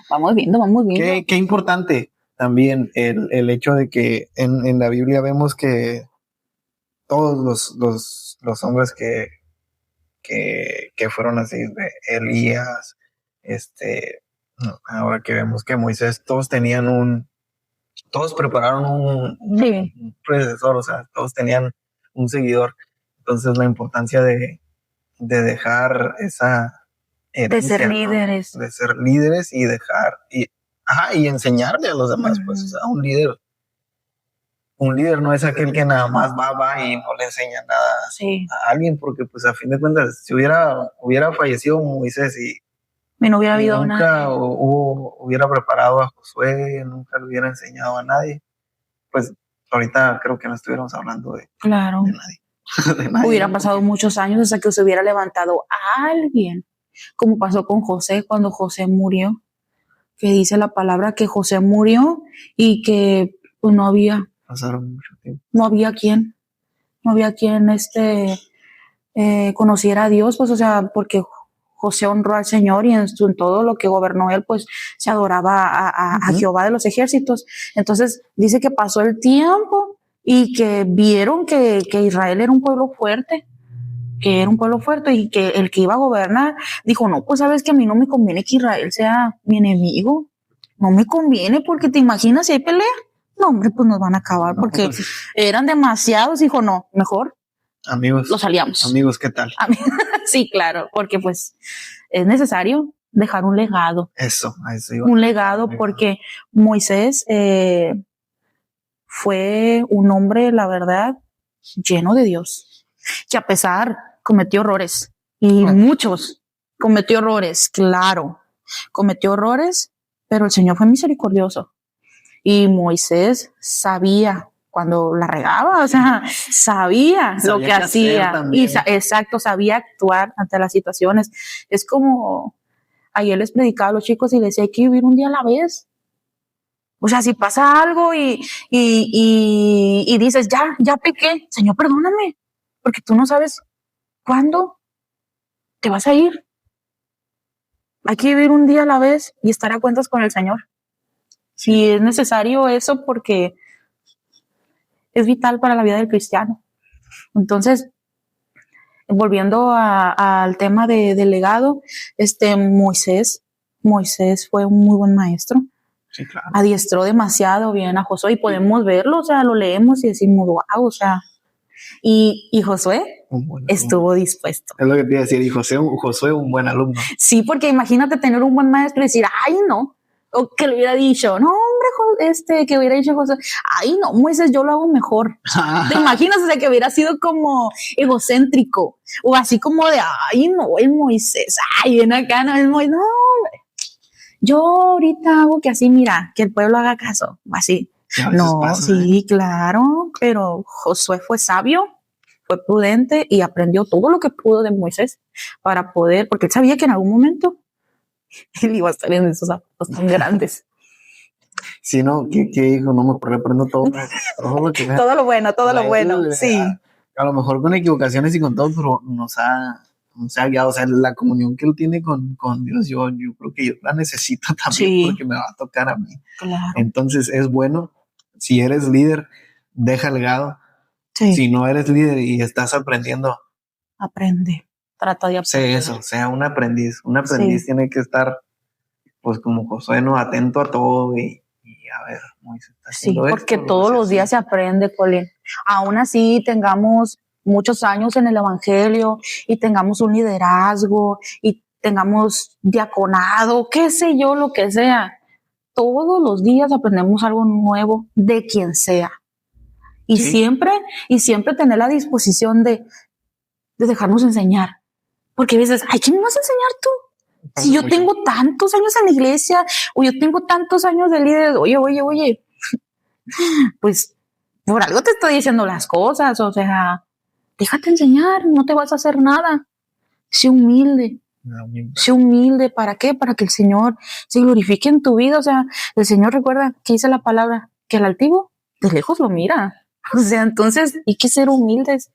Vamos viendo. Qué importante también el hecho de que en la Biblia vemos que todos los hombres que fueron así, de Elías, ahora que vemos que Moisés, todos prepararon un predecesor, o sea, todos tenían un seguidor. Entonces la importancia de dejar esa herencia, de ser líderes, ¿no? De ser líderes y dejar y enseñarle a los demás, pues, o sea, un líder no es aquel que nada más va y no le enseña nada a alguien, porque pues a fin de cuentas, si hubiera fallecido Moisés y no hubiera habido nunca nada, hubiera preparado a Josué, nunca le hubiera enseñado a nadie, pues ahorita creo que no estuviéramos hablando de nadie. De nadie. Hubieran pasado muchos años hasta que se hubiera levantado a alguien, como pasó con José cuando José murió, que dice la palabra que José murió y que pues no había, pasaron mucho tiempo, no había quien conociera a Dios, pues, o sea, porque José honró al Señor y en todo lo que gobernó él, pues se adoraba a Jehová de los ejércitos. Entonces dice que pasó el tiempo y que vieron que Israel era un pueblo fuerte, y que el que iba a gobernar dijo, no, pues sabes que a mí no me conviene que Israel sea mi enemigo, no me conviene, porque te imaginas si hay pelea, no hombre, pues nos van a acabar, porque eran demasiados, dijo, no, mejor amigos, los aliamos. Amigos, ¿qué tal? Sí, claro, porque pues es necesario dejar un legado. Eso iba. Un legado, porque Moisés fue un hombre, la verdad, lleno de Dios, que a pesar cometió errores, y muchos cometió errores, claro, cometió errores, pero el Señor fue misericordioso. Y Moisés sabía cuando la regaba, o sea, sabía lo que hacía y sabía actuar ante las situaciones. Es como ayer les predicaba a los chicos y les decía, hay que vivir un día a la vez. O sea, si pasa algo y dices, ya pequé, Señor, perdóname, porque tú no sabes cuándo te vas a ir. Hay que vivir un día a la vez y estar a cuentas con el Señor. Sí. Y es necesario eso porque es vital para la vida del cristiano. Entonces, volviendo al tema del legado, Moisés fue un muy buen maestro. Sí, claro. Adiestró demasiado bien a Josué y podemos verlo, o sea, lo leemos y decimos, wow, o sea, y Josué estuvo dispuesto. Es lo que te iba a decir, y Josué un buen alumno. Sí, porque imagínate tener un buen maestro y decir, ay, no, o que le hubiera dicho, no, hombre, que hubiera dicho Josué, ay, no, Moisés, yo lo hago mejor. ¿Te imaginas? O sea, que hubiera sido como egocéntrico, o así como de, ay, no, el Moisés, ay, ven acá, no, el Moisés, no, hombre. Yo ahorita hago que así, mira, que el pueblo haga caso, así. No, pasa, sí, claro, pero Josué fue sabio, fue prudente y aprendió todo lo que pudo de Moisés para poder, porque él sabía que en algún momento él iba a estar en esos zapatos tan grandes. Si no, ¿qué hijo? No me reprendo todo lo que todo lo bueno, sí. A lo mejor con equivocaciones y con todo, pero nos ha guiado, o sea, la comunión que él tiene con Dios, yo creo que yo la necesito también, porque me va a tocar a mí. Claro. Entonces es bueno, si eres líder, deja legado. Sí. Si no eres líder y estás aprendiendo, aprende, trata de aprender. Sea un aprendiz. Un aprendiz tiene que estar, pues como Josué, ¿no? Atento a todo y a ver, Moisés está haciendo porque esto, todos los días se aprende, Colin. Aún así tengamos muchos años en el evangelio y tengamos un liderazgo y tengamos diaconado, qué sé yo, lo que sea. Todos los días aprendemos algo nuevo de quien sea. Y siempre tener la disposición de dejarnos enseñar. Porque a veces, ay, ¿quién me vas a enseñar tú? Si yo tengo tantos años en la iglesia, o yo tengo tantos años de líder, oye, pues por algo te estoy diciendo las cosas, o sea, déjate enseñar, no te vas a hacer nada. Sé humilde. Sé humilde, ¿para qué? Para que el Señor se glorifique en tu vida. O sea, el Señor, recuerda que dice la palabra, que al altivo de lejos lo mira. O sea, entonces hay que ser humildes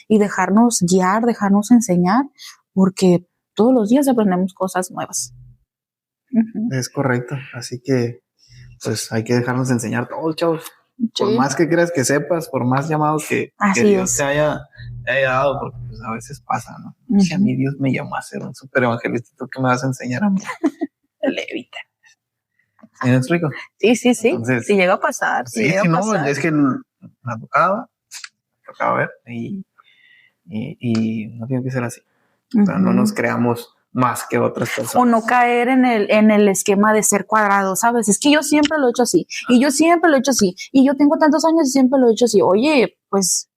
y dejarnos guiar, dejarnos enseñar, porque todos los días aprendemos cosas nuevas. Es correcto, así que pues hay que dejarnos enseñar todo, chavos. Por más que creas que sepas, por más llamados que Dios te haya dado, porque pues a veces pasa, ¿no? Si a mí Dios me llamó a ser un super evangelista, ¿tú qué me vas a enseñar a mí? Levita. ¿Sí me explico? Sí. Entonces, si llega a pasar. Sí, si no, pasar. Es que me ha tocado ver y no tiene que ser así. O sea, no nos creamos más que otras personas. O no caer en el esquema de ser cuadrado, ¿sabes? Es que yo siempre lo he hecho así, y yo siempre lo he hecho así, y yo tengo tantos años y siempre lo he hecho así. Oye, pues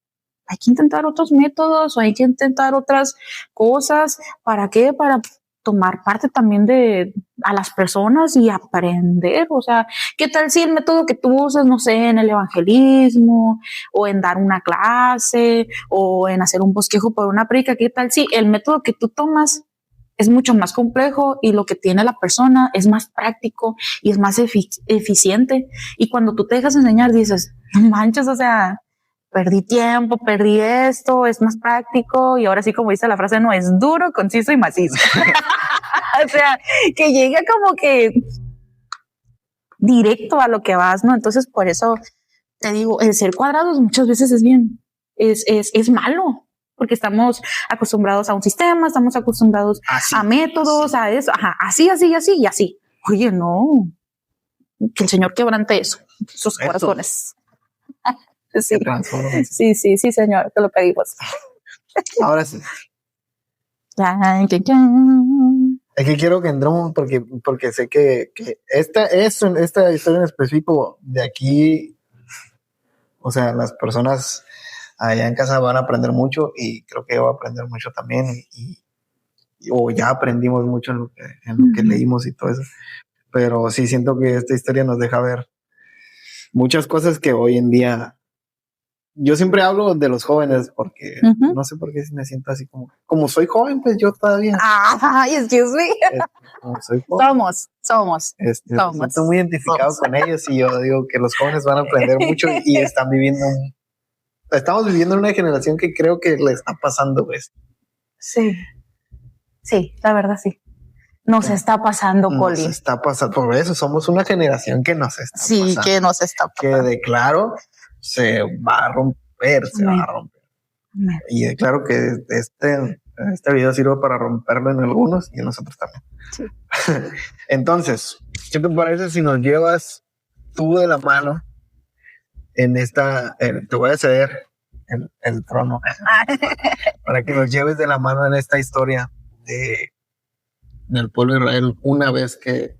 hay que intentar otros métodos, o hay que intentar otras cosas. ¿Para qué? Para tomar parte también a las personas y aprender. O sea, ¿qué tal si el método que tú usas, no sé, en el evangelismo, o en dar una clase, o en hacer un bosquejo por una predica? ¿Qué tal si el método que tú tomas es mucho más complejo y lo que tiene la persona es más práctico y es más eficiente? Y cuando tú te dejas enseñar, dices, no manches, o sea, perdí tiempo, perdí esto, es más práctico, y ahora sí, como dice la frase, no, es duro, conciso y macizo. O sea, que llega como que directo a lo que vas, ¿no? Entonces, por eso te digo, el ser cuadrados muchas veces es malo, porque estamos acostumbrados a un sistema, estamos acostumbrados a métodos, a eso, así. Oye, no, que el Señor quebrante esos corazones. Sí, Señor, te lo pedimos. Ahora sí. Es que quiero que entremos porque sé que esta historia en específico de aquí, o sea, las personas allá en casa van a aprender mucho, y creo que yo voy a aprender mucho también, o ya aprendimos mucho en lo que leímos y todo eso. Pero sí siento que esta historia nos deja ver muchas cosas que hoy en día. Yo siempre hablo de los jóvenes porque no sé por qué me siento así como soy joven, pues yo todavía. Excuse me. Como soy joven. Somos. Me siento muy identificado con ellos, y yo digo que los jóvenes van a aprender mucho y estamos viviendo en una generación que creo que le está pasando esto. Sí, la verdad sí. Nos está pasando, Colin. Nos está pasando, por eso somos una generación que nos está pasando. Sí, que nos está Que pasando. declaro se va a romper. Y declaro que este video sirve para romperlo en algunos y en nosotros también. Sí. Entonces, ¿qué te parece si nos llevas tú de la mano en esta? Te voy a ceder el trono para que nos lleves de la mano en esta historia del pueblo de Israel, una vez que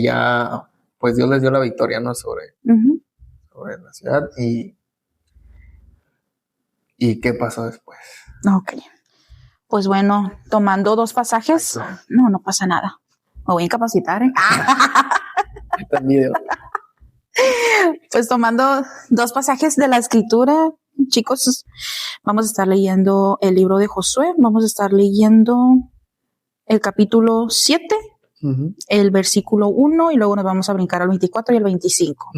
ya pues Dios les dio la victoria, ¿no? sobre la ciudad, y qué pasó después. Ok, pues bueno, tomando 2 pasajes. No pasa nada, me voy a incapacitar, Pues tomando 2 pasajes de la escritura, chicos, vamos a estar leyendo el libro de Josué. Vamos a estar leyendo el capítulo 7, el versículo 1, y luego nos vamos a brincar al 24 y al 25.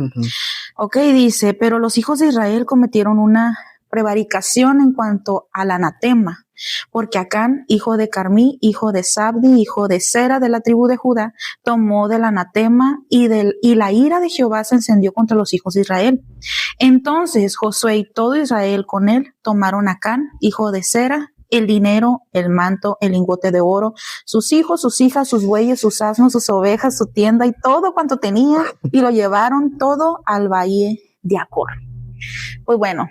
Ok, dice: pero los hijos de Israel cometieron una prevaricación en cuanto al anatema, porque Acán, hijo de Carmí, hijo de Sabdi, hijo de Sera, de la tribu de Judá, tomó del anatema, y la ira de Jehová se encendió contra los hijos de Israel. Entonces Josué y todo Israel con él tomaron a Acán, hijo de Sera, el dinero, el manto, el lingote de oro, sus hijos, sus hijas, sus bueyes, sus asnos, sus ovejas, su tienda y todo cuanto tenía, y lo llevaron todo al valle de Acor. Pues bueno,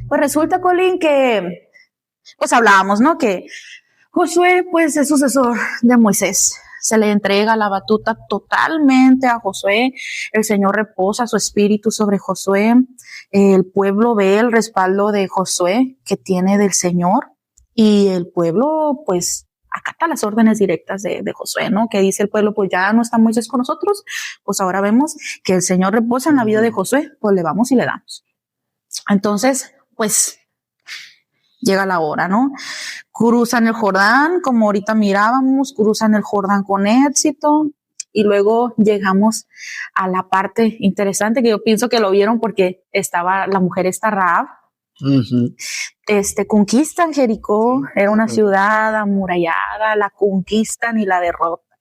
pues resulta, Colin, que pues hablábamos, ¿no? Que Josué pues es sucesor de Moisés. Se le entrega la batuta totalmente a Josué. El Señor reposa su espíritu sobre Josué. El pueblo ve el respaldo de Josué que tiene del Señor, y el pueblo pues acata las órdenes directas de Josué, ¿no? Que dice el pueblo: pues ya no está Moisés con nosotros, pues ahora vemos que el Señor reposa en la vida de Josué, pues le vamos y le damos. Entonces, pues llega la hora, ¿no? Cruzan el Jordán, como ahorita mirábamos, cruzan el Jordán con éxito, y luego llegamos a la parte interesante, que yo pienso que lo vieron porque estaba la mujer esta Rahab. Conquistan Jericó, era una ciudad amurallada, la conquistan y la derrotan.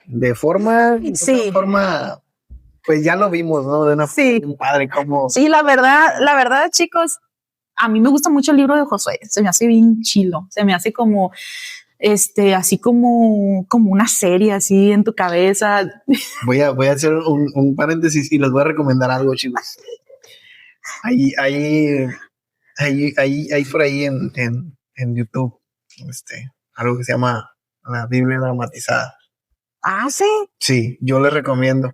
De forma Pues ya lo vimos, ¿no? De una forma padre, como... Sí, la verdad, chicos, a mí me gusta mucho el libro de Josué, se me hace bien chilo, se me hace como, así como una serie así en tu cabeza. Voy a hacer un paréntesis y les voy a recomendar algo, chicos. Hay por ahí en YouTube, algo que se llama la Biblia dramatizada. Ah, sí. Sí, yo les recomiendo.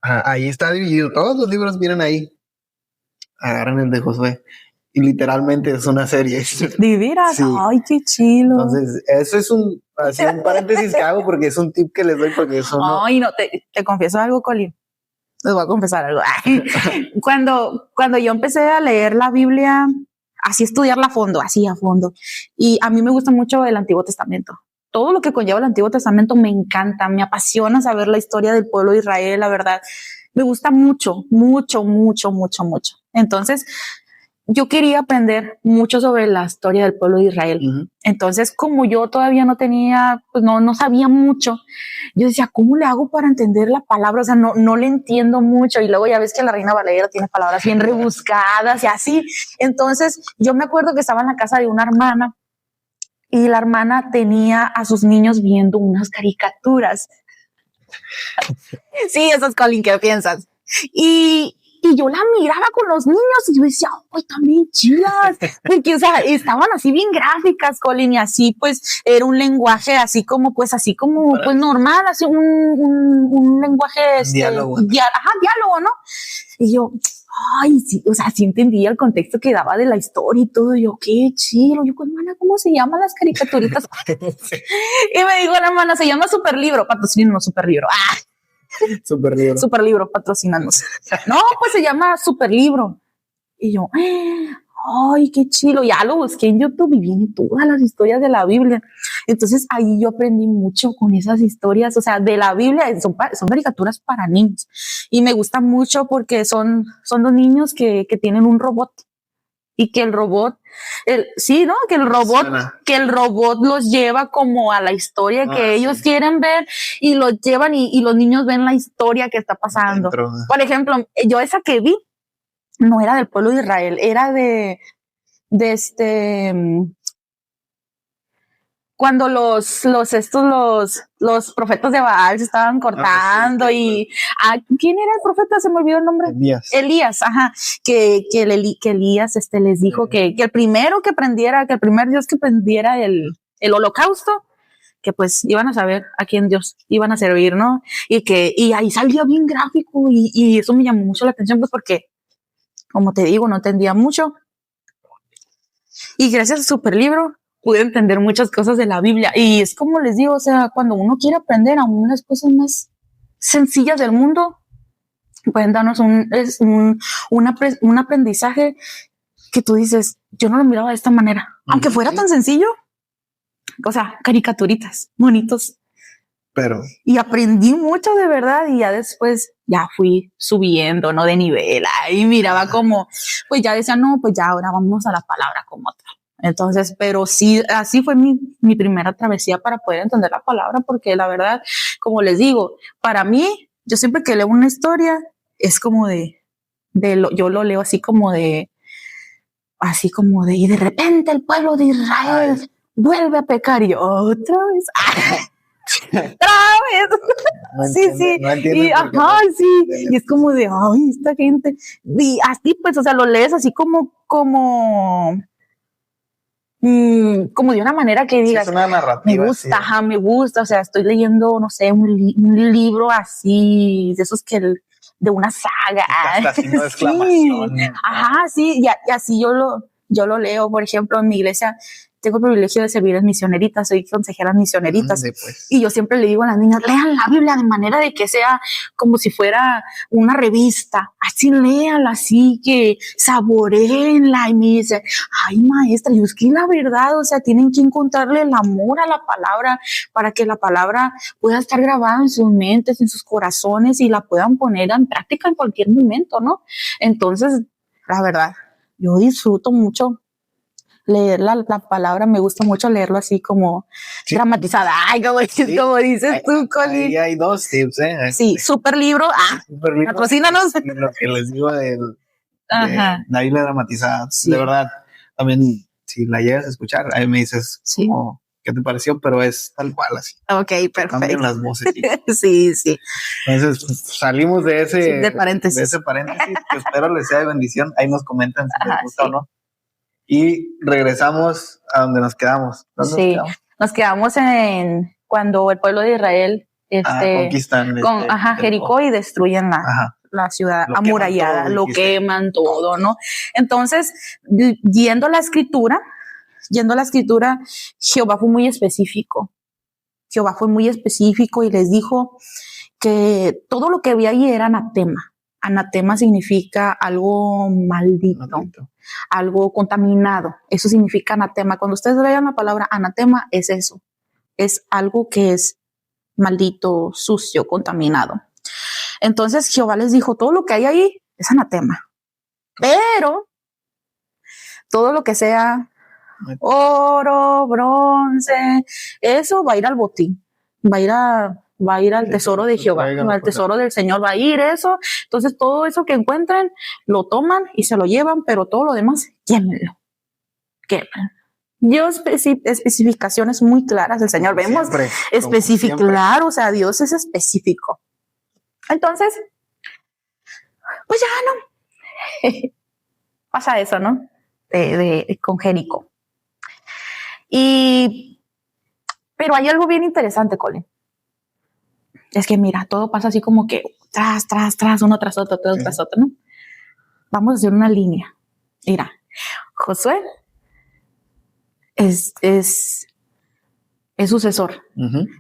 Ahí está dividido, todos los libros vienen ahí. Agarran el de Josué y literalmente es una serie. ¿Diviras? Sí. Ay, qué chido. Entonces, eso es un paréntesis que hago porque es un tip que les doy porque eso no. Ay, no, te confieso algo, Colin. Les voy a confesar algo. Cuando yo empecé a leer la Biblia, así estudiarla así a fondo, y a mí me gusta mucho el Antiguo Testamento. Todo lo que conlleva el Antiguo Testamento me encanta, me apasiona saber la historia del pueblo de Israel, la verdad. Me gusta mucho, mucho, mucho, mucho, mucho. Entonces, yo quería aprender mucho sobre la historia del pueblo de Israel. Uh-huh. Entonces, como yo todavía no tenía, pues no sabía mucho, yo decía, ¿cómo le hago para entender la palabra? O sea, no le entiendo mucho. Y luego ya ves que la Reina Valera tiene palabras bien rebuscadas y así. Entonces, yo me acuerdo que estaba en la casa de una hermana y la hermana tenía a sus niños viendo unas caricaturas. Sí, eso es, Colin, ¿qué piensas? Y yo la miraba con los niños y yo decía, ¡ay, también chidas! Porque, o sea, estaban así bien gráficas, Colin, y así, pues, era un lenguaje así como normal, así un lenguaje, diálogo. Diálogo, ¿no? Y yo, ay, sí, o sea, sí entendía el contexto que daba de la historia y todo. Y yo, qué chido. Yo, hermana, ¿cómo se llaman las caricaturitas? Sí. Y me dijo la hermana, se llama Superlibro. Patrocínanos, Superlibro. ¡Ah! Superlibro, patrocínanos. No, pues se llama Superlibro. Y yo, ay, qué chido. Ya lo busqué en YouTube y vienen todas las historias de la Biblia. Entonces ahí yo aprendí mucho con esas historias, o sea, de la Biblia. Son caricaturas para niños. Y me gusta mucho porque son dos niños que tienen un robot. Y que el robot, que el robot los lleva como a la historia que ellos quieren ver y los llevan y los niños ven la historia que está pasando. Por ejemplo, yo esa que vi no era del pueblo de Israel, era de cuando los profetas de Baal se estaban cortando y ¿quién era el profeta? Se me olvidó el nombre. Elías, ajá, que Elías les dijo que el primero que prendiera, que el primer Dios que prendiera el holocausto, que pues iban a saber a quién Dios iban a servir, ¿no? Y ahí salió bien gráfico y eso me llamó mucho la atención, pues porque, como te digo, no entendía mucho. Y gracias a Superlibro pude entender muchas cosas de la Biblia. Y es como les digo, o sea, cuando uno quiere aprender aún las cosas más sencillas del mundo, pueden darnos un aprendizaje que tú dices, yo no lo miraba de esta manera. Aunque fuera tan sencillo, o sea, caricaturitas, bonitos. Y aprendí mucho de verdad y ya después ya fui subiendo, ¿no? De nivel. Ahí miraba como, pues ya decía, no, pues ya ahora vamos a la palabra como tal. Entonces, pero sí, así fue mi primera travesía para poder entender la palabra, porque la verdad, como les digo, para mí, yo siempre que leo una historia, es como yo lo leo así como de, y de repente el pueblo de Israel vuelve a pecar y otra vez. No sí. No y ajá, sí. Y es como de, ay, esta gente. Y así, pues, o sea, lo lees así como de una manera que digas, es una narrativa, me gusta, sí. Me gusta, o sea, estoy leyendo, no sé, un libro así, de esos de una saga. Así no exclamación. Sí. Ajá, sí, y así yo lo leo, por ejemplo, en mi iglesia. Tengo el privilegio de servir en misioneritas, soy consejera en misioneritas. Pues. Y yo siempre le digo a las niñas, lean la Biblia de manera de que sea como si fuera una revista. Así léala, así que saboreenla. Y me dice, ay, maestra, yo es que la verdad, o sea, tienen que encontrarle el amor a la palabra para que la palabra pueda estar grabada en sus mentes, en sus corazones y la puedan poner en práctica en cualquier momento, ¿no? Entonces, la verdad, yo disfruto mucho leer la palabra, me gusta mucho leerlo así como dramatizada. Ay, como dices tú, Colin. Ahí hay 2 tips, Sí, super libro. Patrocínanos. Lo que les digo de la Biblia dramatizada. Sí. De verdad, también, si la llegas a escuchar, ahí me dices qué te pareció, pero es tal cual así. Ok, perfecto. Cambian las voces. Sí. Entonces, pues, salimos de ese paréntesis. Que espero les sea de bendición. Ahí nos comentan si les gusta o no. Y regresamos a donde nos quedamos. Nos quedamos en cuando el pueblo de Israel conquistan Jericó y destruyen la ciudad amurallada, lo queman todo, ¿no? Entonces, yendo a la escritura, Jehová fue muy específico. Y les dijo que todo lo que había ahí era anatema. Anatema significa algo maldito, algo contaminado. Eso significa anatema. Cuando ustedes lean la palabra anatema, es eso. Es algo que es maldito, sucio, contaminado. Entonces Jehová les dijo, todo lo que hay ahí es anatema. Pero todo lo que sea oro, bronce, eso va a ir al botín. Va a ir al tesoro de Jehová, al tesoro del Señor va a ir eso. Entonces todo eso que encuentren lo toman y se lo llevan, pero todo lo demás, quémenlo. Dios especificaciones muy claras del Señor. Vemos específico, claro, o sea, Dios es específico. Entonces, pues ya no. Pasa eso, ¿no? Con Jericó. Pero hay algo bien interesante, Colin. Es que mira, todo pasa así como que tras, uno tras otro, tras otro, ¿no? Vamos a hacer una línea. Mira, Josué es sucesor.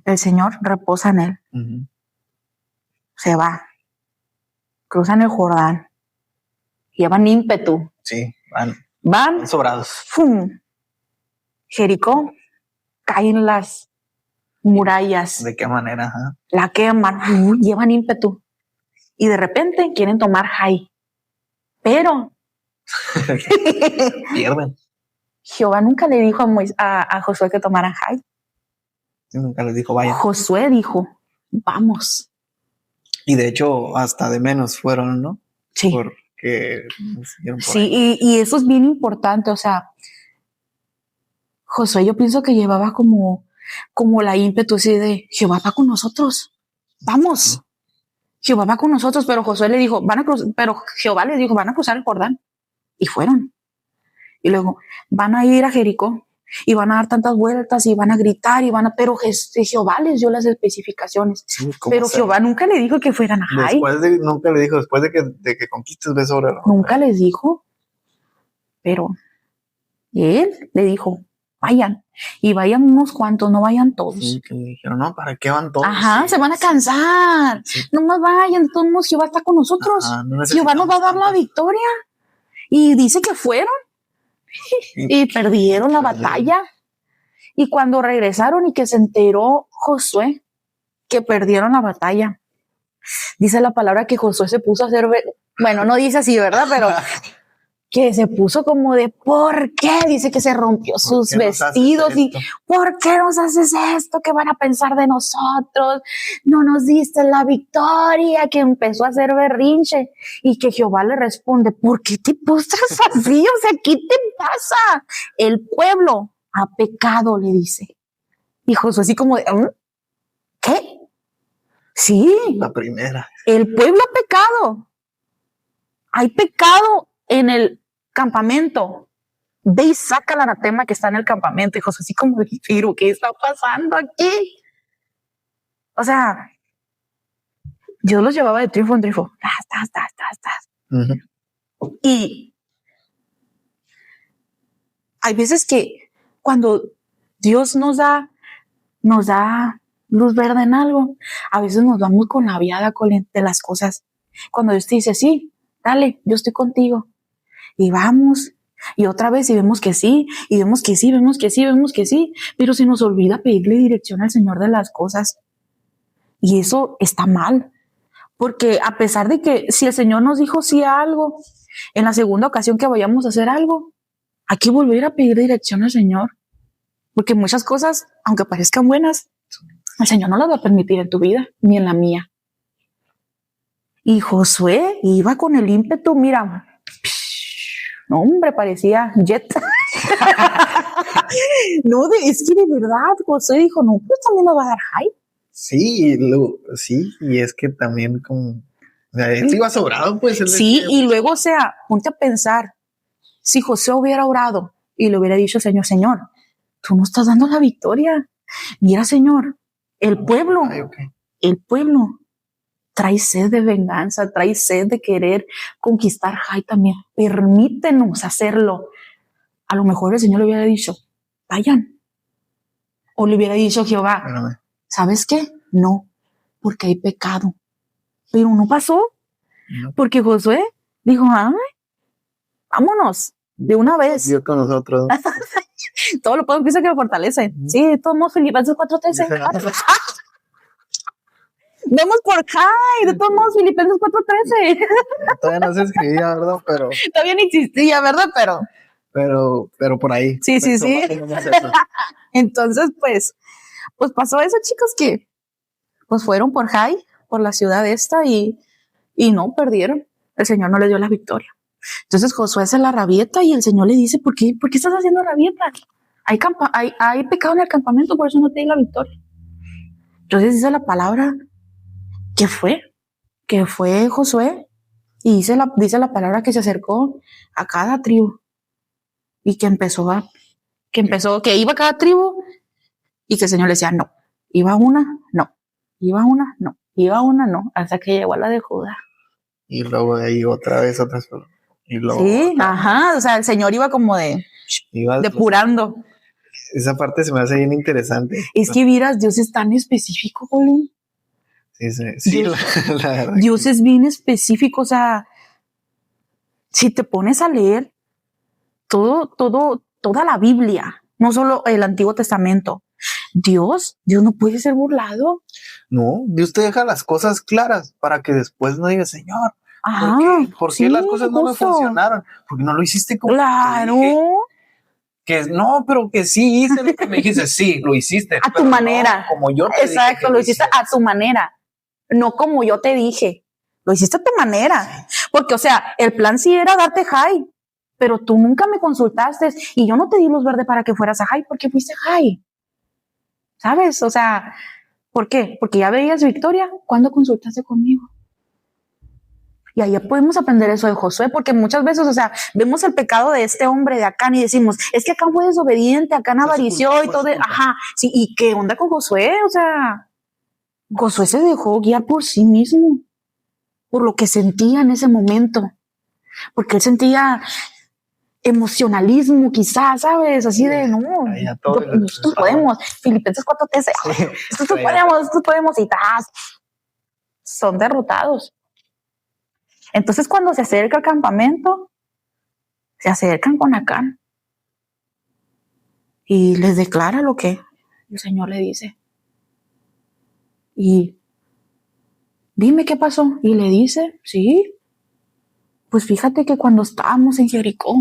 El Señor reposa en él. Se va. Cruzan el Jordán. Llevan ímpetu. Sí, van sobrados. ¡Fum! Jericó, caen las murallas. ¿De qué manera? La queman, llevan ímpetu. Y de repente quieren tomar Jai. Pero pierden. Jehová nunca le dijo a Josué que tomaran Jai. Sí, nunca les dijo vaya. Josué dijo, vamos. Y de hecho, hasta de menos fueron, ¿no? Sí. Porque y eso es bien importante. O sea, Josué, yo pienso que llevaba como la ímpetu así de Jehová va con nosotros. Vamos. Jehová va con nosotros, pero Josué le dijo, pero Jehová les dijo, van a cruzar el Jordán. Y fueron. Y luego van a ir a Jericó y van a dar tantas vueltas y van a gritar pero Jehová les dio las especificaciones. Sí, pero Jehová nunca le dijo que fueran a Jai. Nunca le dijo, después de que conquistes ves sobre la nunca les dijo. Pero él le dijo, vayan. Y vayan unos cuantos, no vayan todos. Sí, que dijeron, no, ¿para qué van todos? Se van a cansar. Sí. No más vayan, todos modos Jehová está con nosotros. Jehová nos va a dar la victoria. Y dice que fueron. Y perdieron la batalla. Y cuando regresaron y que se enteró Josué que perdieron la batalla, dice la palabra que Josué se puso a hacer, bueno, no dice así, ¿verdad? Pero que se puso como de, ¿por qué? Dice que se rompió sus vestidos y, ¿por qué nos haces esto? ¿Qué van a pensar de nosotros? No nos diste la victoria, que empezó a hacer berrinche y que Jehová le responde, ¿por qué te postras así? O sea, ¿qué te pasa? El pueblo ha pecado, le dice. Y Josué así como de, ¿qué? Sí. La primera. El pueblo ha pecado. Hay pecado en el campamento. Ve y saca el anatema que está en el campamento. Y Josué así como, pero ¿qué está pasando aquí? O sea, Dios los llevaba de triunfo en triunfo. Y hay veces que cuando Dios nos da luz verde en algo, a veces nos vamos con la viada de las cosas. Cuando Dios te dice, sí, dale, yo estoy contigo. Y vamos, y otra vez, y vemos que sí, y vemos que sí, pero se nos olvida pedirle dirección al Señor de las cosas. Y eso está mal, porque a pesar de que si el Señor nos dijo sí a algo, en la segunda ocasión que vayamos a hacer algo, hay que volver a pedir dirección al Señor, porque muchas cosas, aunque parezcan buenas, el Señor no las va a permitir en tu vida, ni en la mía. Y Josué iba con el ímpetu, mira, no, hombre, parecía jet. No, es que de verdad, Josué dijo, no, pues también nos va a dar hype. Sí, y es que también como, o sea, él iba sobrado, pues. Sí, y luego, o sea, ponte a pensar, si Josué hubiera orado y le hubiera dicho, Señor, tú no estás dando la victoria. Mira, Señor, el pueblo trae sed de venganza, trae sed de querer conquistar Jai también. Permítenos hacerlo. A lo mejor el Señor le hubiera dicho, vayan. O le hubiera dicho Jehová, ¿sabes qué? No, porque hay pecado. Pero no pasó, porque Josué dijo, vámonos, de una vez. Dios con nosotros. Todo lo puedo pensar que lo fortalece. Sí, de todos modos, Filipenses 4:13. Vemos por Jai, de todos modos, Filipenses 4:13. Todavía no se escribía, ¿verdad? Pero todavía no existía, ¿verdad? Pero por ahí. Sí. Entonces, pues pasó eso, chicos, que pues fueron por Jai, por la ciudad esta, y no perdieron. El Señor no les dio la victoria. Entonces Josué se la rabieta y el Señor le dice, ¿por qué estás haciendo rabieta? Hay pecado en el campamento, por eso no te di la victoria. Entonces dice la palabra que fue Josué, y dice la palabra que se acercó a cada tribu y que iba a cada tribu y que el Señor le decía no, iba una, no, iba una, no, iba una, no, hasta que llegó a la de Judá. Y luego ahí otra vez, y luego sí, o sea, el Señor iba como depurando. Esa parte se me hace bien interesante. Es que miras, Dios es tan específico, Colin. Sí, la verdad. Dios es bien específico, o sea, si te pones a leer toda la Biblia, no solo el Antiguo Testamento, Dios no puede ser burlado. No, Dios te deja las cosas claras para que después no digas, Señor, ¿por qué las cosas no me funcionaron? Porque no lo hiciste como claro. No, pero que sí hice lo que me dijiste. Sí, lo hiciste. A tu manera. No, como yo te Exacto, dije lo hiciste a tu manera. No como yo te dije. Lo hiciste a tu manera. Porque, o sea, el plan sí era darte Jai, pero tú nunca me consultaste y yo no te di luz verde para que fueras a Jai porque fuiste Jai. ¿Sabes? O sea, ¿por qué? Porque ya veías victoria. ¿Cuándo consultaste conmigo? Y ahí podemos aprender eso de Josué, porque muchas veces, o sea, vemos el pecado de este hombre de Acán y decimos, es que Acán fue desobediente, Acán avarició y todo. Sí, ¿y qué onda con Josué? O sea, Josué se dejó guiar por sí mismo, por lo que sentía en ese momento, porque él sentía emocionalismo quizás, ¿sabes? Así de, no, nosotros podemos, Filipenses 4:13, nosotros podemos y son derrotados. Entonces, cuando se acerca al campamento, se acercan con Acán y les declara lo que el Señor le dice. Y dime qué pasó. Y le dice, sí, pues fíjate que cuando estábamos en Jericó,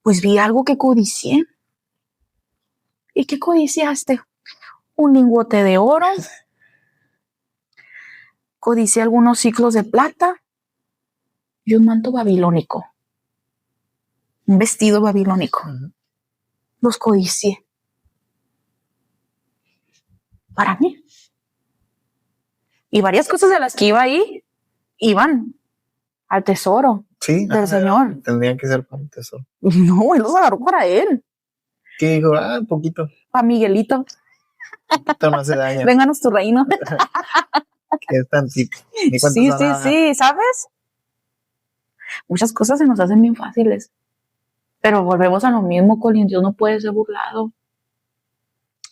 pues vi algo que codicié. ¿Y qué codiciaste? Un lingote de oro. Codicié algunos ciclos de plata y un manto babilónico. Un vestido babilónico. Los codicié. Para mí. Y varias cosas de las que iba ahí iban al tesoro del Señor. Tendrían que ser para el tesoro. No, él los agarró para él. ¿Qué dijo? Un poquito. Para Miguelito. Un poquito más se daña. Vénganos tu reino. Que es tantito. Sí, ¿sabes? Muchas cosas se nos hacen bien fáciles. Pero volvemos a lo mismo, Colin. Dios no puede ser burlado.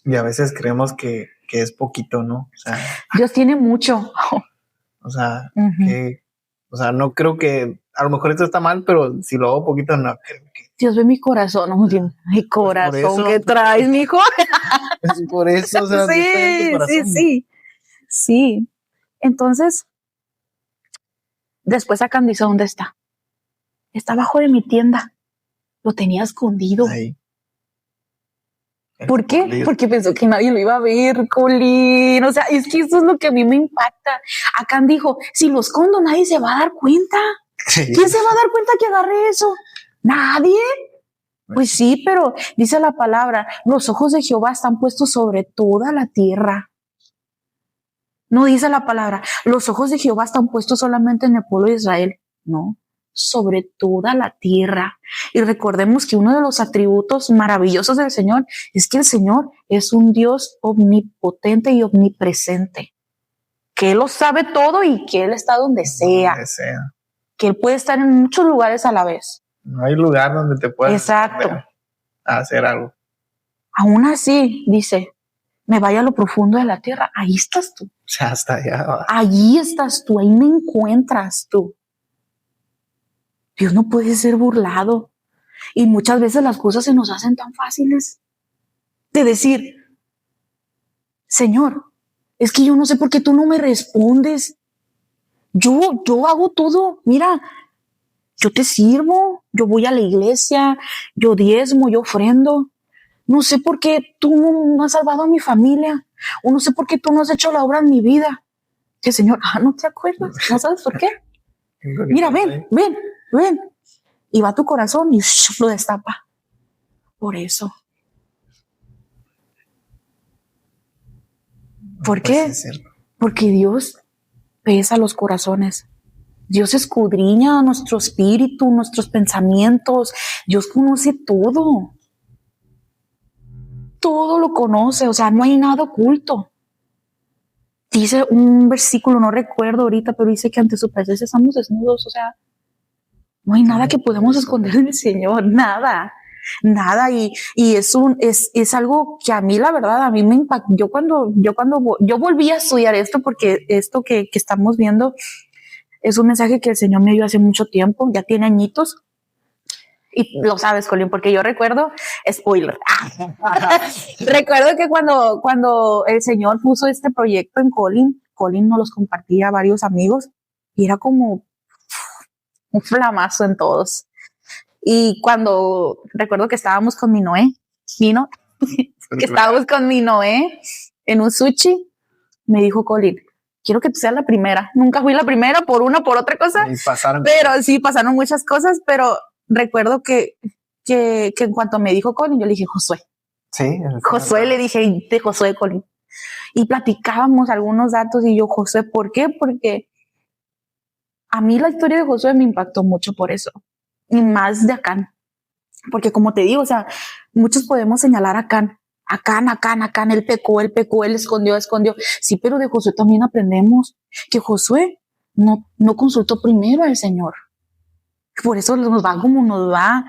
Y a veces creemos que es poquito, ¿no? O sea, Dios tiene mucho. O sea, no creo que, a lo mejor esto está mal, pero si lo hago poquito, no creo que. Dios ve mi corazón, no, mi corazón, pues ¿qué traes, mijo? Es por eso, o sea, sí. Entonces, después Acán dice, ¿dónde está? está abajo de mi tienda. Lo tenía escondido. Ahí. ¿Por qué? Porque pensó que nadie lo iba a ver, Colín. O sea, es que eso es lo que a mí me impacta. Acán dijo, si lo escondo, nadie se va a dar cuenta. Sí. ¿Quién se va a dar cuenta que agarré eso? ¿Nadie? Pues sí, pero dice la palabra, los ojos de Jehová están puestos sobre toda la tierra. No dice la palabra, los ojos de Jehová están puestos solamente en el pueblo de Israel. No, sobre toda la tierra. Y recordemos que uno de los atributos maravillosos del Señor es que el Señor es un Dios omnipotente y omnipresente, que Él lo sabe todo y que Él está donde sea. Que Él puede estar en muchos lugares a la vez. No hay lugar donde te puedas exacto hacer algo. Aún así, dice, me vaya a lo profundo de la tierra, ahí estás tú. Ya está allá. Allí estás tú, ahí me encuentras tú. Dios no puede ser burlado. Y muchas veces las cosas se nos hacen tan fáciles de decir, Señor, es que yo no sé por qué tú no me respondes. Yo hago todo. Mira, yo te sirvo, yo voy a la iglesia, yo diezmo, yo ofrendo. No sé por qué tú no has salvado a mi familia. O no sé por qué tú no has hecho la obra en mi vida. Que Señor, ¿no te acuerdas? ¿No sabes por qué? Mira, ven. Y va a tu corazón y lo destapa. Por eso. ¿Por qué? Porque Dios pesa los corazones. Dios escudriña nuestro espíritu, nuestros pensamientos. Dios conoce todo. Todo lo conoce, o sea, no hay nada oculto. Dice un versículo, no recuerdo ahorita, pero dice que ante su presencia estamos desnudos, o sea, no hay nada que podamos esconder del Señor, nada. Y es algo que a mí, la verdad, a mí me impactó. Yo volví a estudiar esto, porque esto que estamos viendo es un mensaje que el Señor me dio hace mucho tiempo, ya tiene añitos. Y lo sabes, Colín, porque yo recuerdo, spoiler, recuerdo que cuando el Señor puso este proyecto en Colín nos los compartía a varios amigos y era como un flamazo en todos. Y recuerdo que estábamos con mi Noé, en un sushi, me dijo Colín, quiero que tú seas la primera. Nunca fui la primera por otra cosa, pero sí pasaron muchas cosas, pero recuerdo que en cuanto me dijo Colín, yo le dije Josué. Sí. Josué, le dije de Josué Colín. Y platicábamos algunos datos y yo, Josué, ¿por qué? Porque a mí la historia de Josué me impactó mucho por eso. Y más de Acán. Porque como te digo, o sea, muchos podemos señalar a Acán. Acán, él pecó, él escondió. Sí, pero de Josué también aprendemos que Josué no consultó primero al Señor. Por eso nos va como nos va,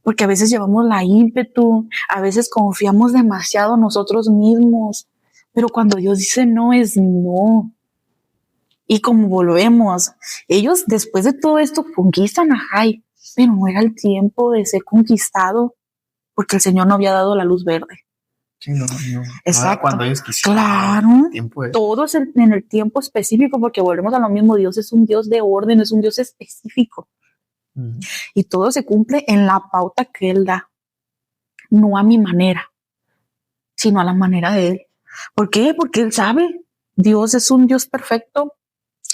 porque a veces llevamos la ímpetu, a veces confiamos demasiado en nosotros mismos, pero cuando Dios dice no, es no. Y como volvemos, ellos después de todo esto conquistan a Jai, pero no era el tiempo de ser conquistado, porque el Señor no había dado la luz verde. Sí, no. Exacto. Cuando ellos quisieron. Claro, todo es en el tiempo específico, porque volvemos a lo mismo. Dios es un Dios de orden, es un Dios específico. Y todo se cumple en la pauta que Él da, no a mi manera, sino a la manera de Él. ¿Por qué? Porque Él sabe. Dios es un Dios perfecto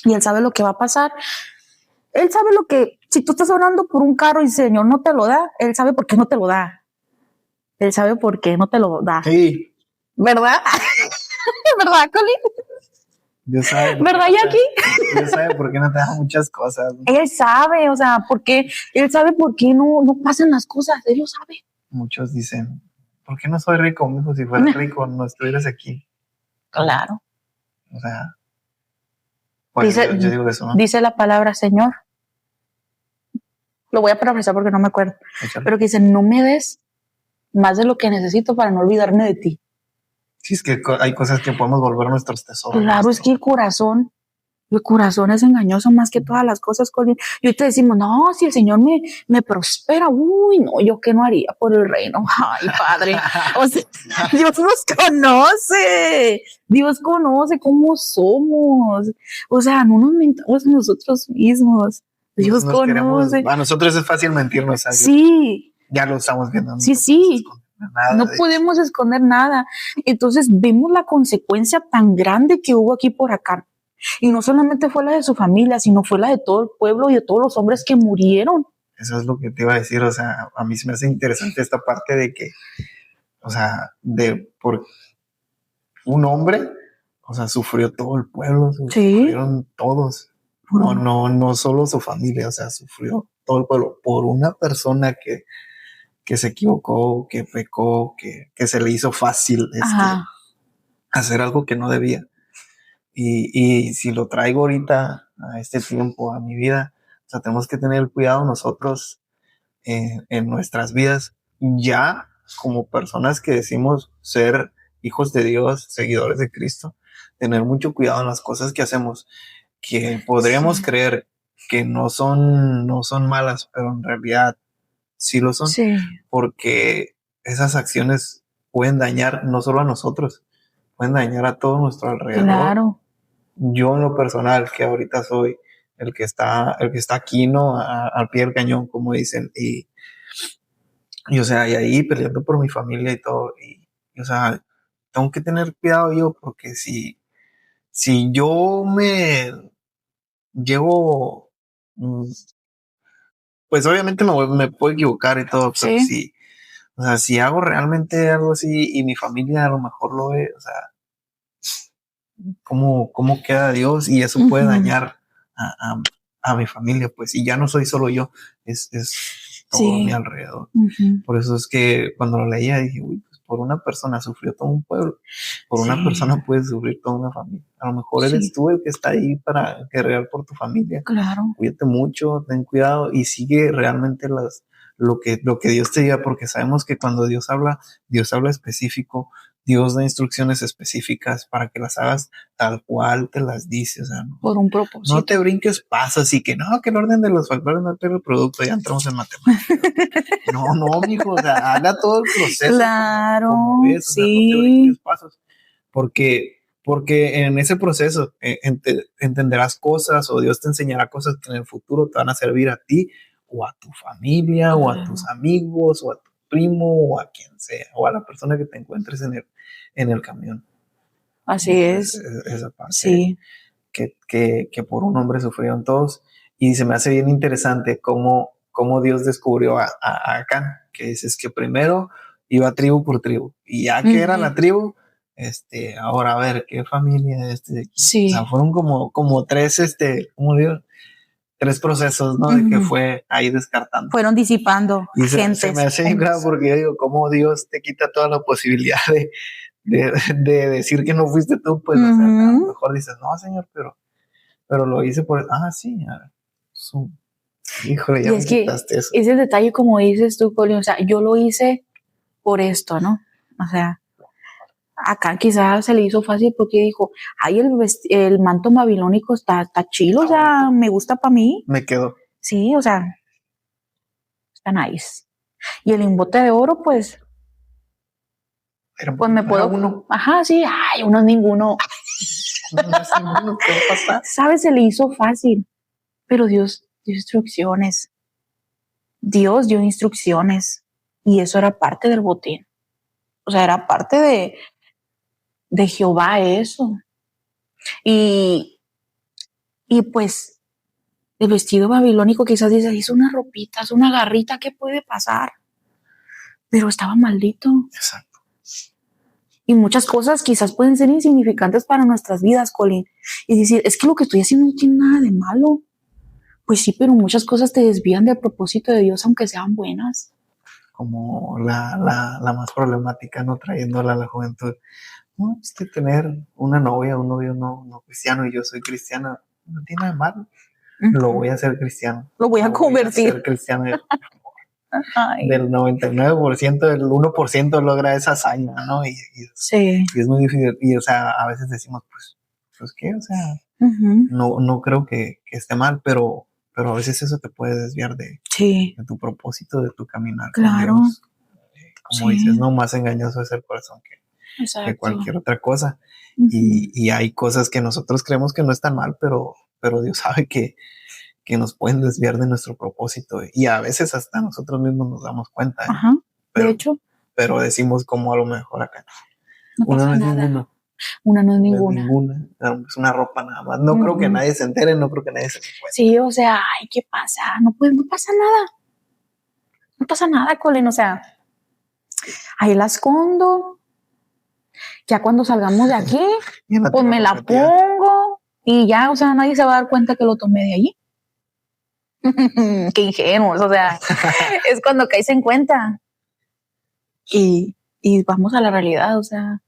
y Él sabe lo que va a pasar. Él sabe lo que, si tú estás orando por un carro y el Señor no te lo da, Él sabe por qué no te lo da. Él sabe por qué no te lo da. Sí. ¿Verdad? ¿Verdad, Colín? Dios sabe. ¿Verdad, Jackie? Dios sabe por qué no te da muchas cosas. Él sabe, o sea, porque Él sabe por qué no pasan las cosas. Él lo sabe. Muchos dicen, ¿por qué no soy rico, mijo? Si fuera rico, no estuvieras aquí. Claro. O sea, pues yo digo eso, ¿no? Dice la palabra, Señor. Lo voy a parafrasear porque no me acuerdo. Échale. Pero que dice, no me des más de lo que necesito para no olvidarme de ti. Sí, es que hay cosas que podemos volver nuestros tesoros. Claro, es que el corazón es engañoso más que todas las cosas, Colín. Y ahorita decimos, no, si el Señor me prospera, uy, no, yo qué no haría por el reino. Ay, Padre. O sea, Dios nos conoce. Dios conoce cómo somos. O sea, no nos mentamos nosotros mismos. Dios conoce. A nosotros es fácil mentirnos a Dios. Sí. Ya lo estamos viendo. Sí. No podemos esconder nada. Entonces vemos la consecuencia tan grande que hubo aquí por acá. Y no solamente fue la de su familia, sino fue la de todo el pueblo y de todos los hombres que murieron. Eso es lo que te iba a decir. O sea, a mí se me hace interesante esta parte de que, o sea, por un hombre, o sea, sufrió todo el pueblo, sufrieron todos. No solo su familia, o sea, sufrió todo el pueblo por una persona que se equivocó, que pecó, que se le hizo fácil hacer algo que no debía. Y si lo traigo ahorita a este tiempo, a mi vida, o sea, tenemos que tener cuidado nosotros en nuestras vidas, ya como personas que decimos ser hijos de Dios, seguidores de Cristo, tener mucho cuidado en las cosas que hacemos, que podríamos creer que no son malas, pero en realidad sí lo son, porque esas acciones pueden dañar no solo a nosotros, pueden dañar a todo nuestro alrededor. Claro. Yo en lo personal, que ahorita soy el que está aquí, ¿no? Al pie del cañón, como dicen, y o sea, y ahí peleando por mi familia y todo, y o sea, tengo que tener cuidado yo, porque si yo me llego, pues obviamente me puedo equivocar y todo, pero sí. O sea, si hago realmente algo así y mi familia a lo mejor lo ve, o sea, ¿cómo queda Dios? Y eso puede dañar a mi familia, pues, y ya no soy solo yo, es todo mi alrededor. Por eso es que cuando lo leía dije, uy, pues por una persona sufrió todo un pueblo, por una persona puede sufrir toda una familia. A lo mejor eres tú el que está ahí para guerrear por tu familia. Claro. Cuídate mucho, ten cuidado y sigue realmente lo que Dios te diga, porque sabemos que cuando Dios habla específico, Dios da instrucciones específicas para que las hagas tal cual te las dice, o sea, por un propósito. No te brinques pasos y que el orden de los factores no altera el producto, ya entramos en matemáticas. no, mijo, o sea, haga todo el proceso. Claro, como ves, o sea, no te brinques pasos, porque en ese proceso entenderás cosas o Dios te enseñará cosas que en el futuro te van a servir a ti o a tu familia o a tus amigos o a tu primo o a quien sea o a la persona que te encuentres en el camión. Así es. Esa parte que por un hombre sufrieron todos, y se me hace bien interesante cómo Dios descubrió a Acán, que dices que primero iba tribu por tribu y ya que era la tribu, ahora a ver qué familia es de aquí. O sea, fueron como tres, ¿cómo digo? Tres procesos, ¿no? De que fue ahí descartando. Fueron disipando y se me hace claro porque yo digo, cómo Dios te quita toda la posibilidad de decir que no fuiste tú, pues, o sea, a lo mejor dices, no, Señor, pero lo hice por, sí, híjole, ya me quitaste eso. Es el detalle, como dices tú, Colin, o sea, yo lo hice por esto, ¿no? O sea, acá quizás se le hizo fácil porque dijo, ay, el manto babilónico está chido, o sea, me gusta para mí. Me quedó. Sí, o sea, está nice. Y el lingote de oro, pues me puedo. Uno. Ajá, sí, ay, uno es ninguno. No es ninguno, ¿qué va a pasar? ¿Sabes? Se le hizo fácil, pero Dios dio instrucciones. Dios dio instrucciones y eso era parte del botín. O sea, era parte de Jehová eso. Y pues el vestido babilónico quizás dice, hizo unas ropitas, una garrita, ¿qué puede pasar? Pero estaba maldito. Exacto. Y muchas cosas quizás pueden ser insignificantes para nuestras vidas, Colin. Y decir, es que lo que estoy haciendo no tiene nada de malo. Pues sí, pero muchas cosas te desvían del propósito de Dios, aunque sean buenas. Como la más problemática, no trayéndola a la juventud. No, es que tener una novia, un novio no cristiano y yo soy cristiana, no tiene nada de malo. Lo voy a hacer cristiano. Lo voy a convertir. Voy a ser cristiano. Del 99%, del 1% logra esa hazaña, ¿no? Y es muy difícil. Y, o sea, a veces decimos, pues ¿qué? O sea, no creo que esté mal, pero a veces eso te puede desviar de tu propósito, de tu caminar. Claro. Con Dios. Como dices, no, más engañoso es el corazón que cualquier otra cosa. Y hay cosas que nosotros creemos que no están mal, pero Dios sabe que que nos pueden desviar de nuestro propósito, y a veces hasta nosotros mismos nos damos cuenta. Ajá, de hecho. Pero decimos como a lo mejor acá. No pasa nada. Una no es ninguna. Es una ropa nada más. No creo que nadie se entere, no creo que nadie se encuentre. Sí, o sea, ay, ¿qué pasa? No pasa nada. No pasa nada, Colin, o sea, ahí la escondo. Ya cuando salgamos de aquí, pues me la pongo y ya, o sea, nadie se va a dar cuenta que lo tomé de allí. Qué ingenuos, o sea, es cuando caes en cuenta. Y vamos a la realidad, o sea,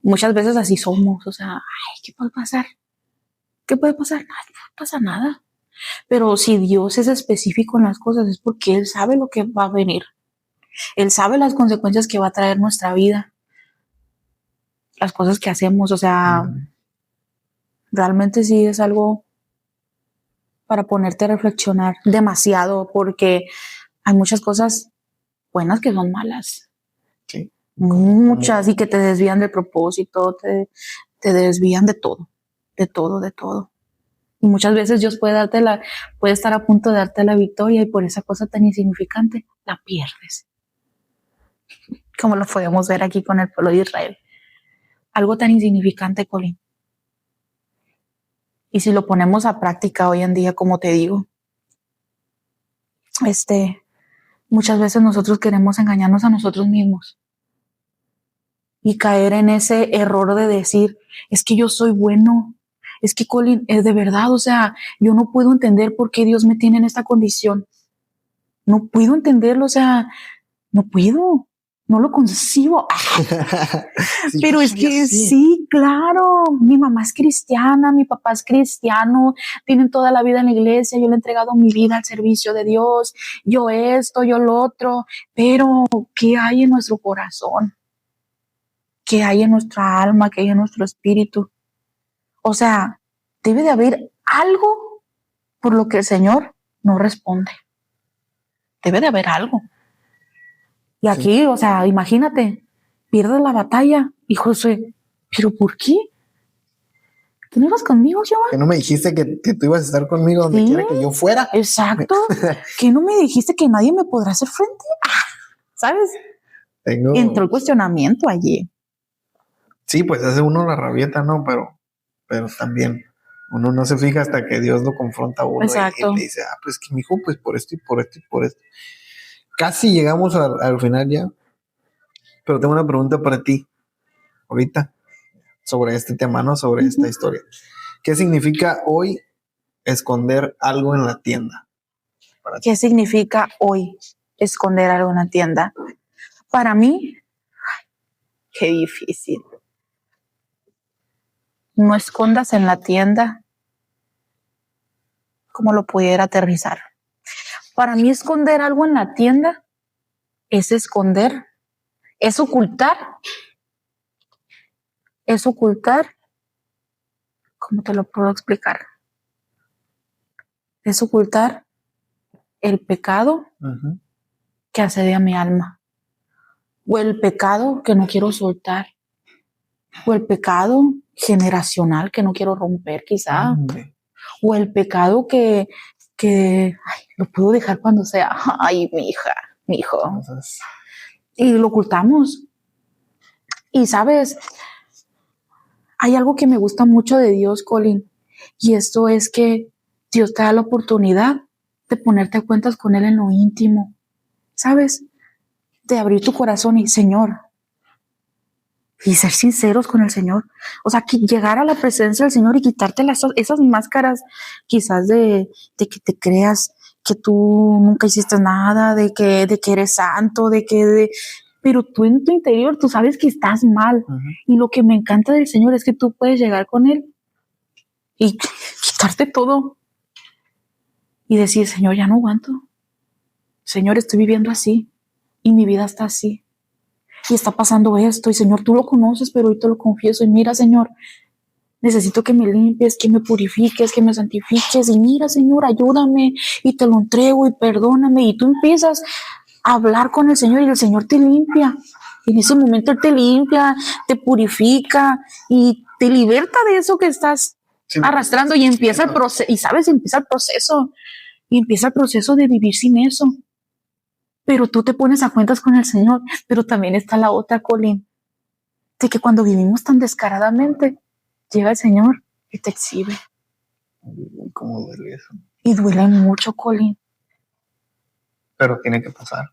muchas veces así somos, o sea, ay, ¿qué puede pasar? ¿Qué puede pasar? No pasa nada. Pero si Dios es específico en las cosas es porque Él sabe lo que va a venir. Él sabe las consecuencias que va a traer nuestra vida. Las cosas que hacemos, o sea, realmente sí es algo para ponerte a reflexionar demasiado, porque hay muchas cosas buenas que son malas. Sí. Muchas, y que te desvían del propósito, te desvían de todo. Y muchas veces Dios puede estar a punto de darte la victoria y por esa cosa tan insignificante la pierdes. Como lo podemos ver aquí con el pueblo de Israel. Algo tan insignificante, Colin. Y si lo ponemos a práctica hoy en día, como te digo, muchas veces nosotros queremos engañarnos a nosotros mismos y caer en ese error de decir, es que yo soy bueno, es que Colin, es de verdad, o sea, yo no puedo entender por qué Dios me tiene en esta condición. No puedo entenderlo, o sea, no puedo. No lo concibo. Sí, pero es que sí, claro, mi mamá es cristiana, mi papá es cristiano, tienen toda la vida en la iglesia, yo le he entregado mi vida al servicio de Dios, yo esto, yo lo otro, pero ¿qué hay en nuestro corazón? ¿Qué hay en nuestra alma? ¿Qué hay en nuestro espíritu? O sea, debe de haber algo por lo que el Señor no responde. Debe de haber algo. Y aquí, o sea, imagínate, pierdes la batalla y Josué, ¿pero por qué? ¿Tú no ibas conmigo, Jehová? Que no me dijiste que tú ibas a estar conmigo donde quiera que yo fuera. Exacto. Que no me dijiste que nadie me podrá hacer frente. ¿Sabes? Entró el cuestionamiento allí. Sí, pues hace uno la rabieta, ¿no? Pero también uno no se fija hasta que Dios lo confronta a uno. Exacto. Y le dice, pues que mijo, pues por esto y por esto y por esto. Casi llegamos al final ya, pero tengo una pregunta para ti ahorita sobre este tema, ¿no? Sobre esta historia. ¿Qué significa hoy esconder algo en la tienda? ¿Qué significa hoy esconder algo en la tienda? Para mí, qué difícil. No escondas en la tienda como lo pudiera aterrizar. Para mí esconder algo en la tienda es esconder, es ocultar, ¿cómo te lo puedo explicar? Es ocultar el pecado que asedia mi alma, o el pecado que no quiero soltar, o el pecado generacional que no quiero romper quizá, o el pecado que lo puedo dejar cuando sea, ay, mi hija, mi hijo. Entonces, y lo ocultamos. Y sabes, hay algo que me gusta mucho de Dios, Colin, y esto es que Dios te da la oportunidad de ponerte a cuentas con Él en lo íntimo, ¿sabes? De abrir tu corazón y, Señor, y ser sinceros con el Señor. O sea, que llegar a la presencia del Señor y quitarte esas máscaras quizás de que te creas que tú nunca hiciste nada, de que eres santo, pero tú en tu interior tú sabes que estás mal. Y lo que me encanta del Señor es que tú puedes llegar con Él y quitarte todo y decir, Señor, ya no aguanto. Señor, estoy viviendo así y mi vida está así. Y está pasando esto, y Señor, tú lo conoces, pero hoy te lo confieso, y mira, Señor, necesito que me limpies, que me purifiques, que me santifiques, y mira, Señor, ayúdame, y te lo entrego, y perdóname, y tú empiezas a hablar con el Señor, y el Señor te limpia, y en ese momento Él te limpia, te purifica, y te liberta de eso que estás arrastrando y empieza el proceso, y sabes, empieza el proceso de vivir sin eso. Pero tú te pones a cuentas con el Señor, pero también está la otra, Colin, de que cuando vivimos tan descaradamente, llega el Señor y te exhibe. ¿Cómo duele eso? Y duele mucho, Colin. Pero tiene que pasar.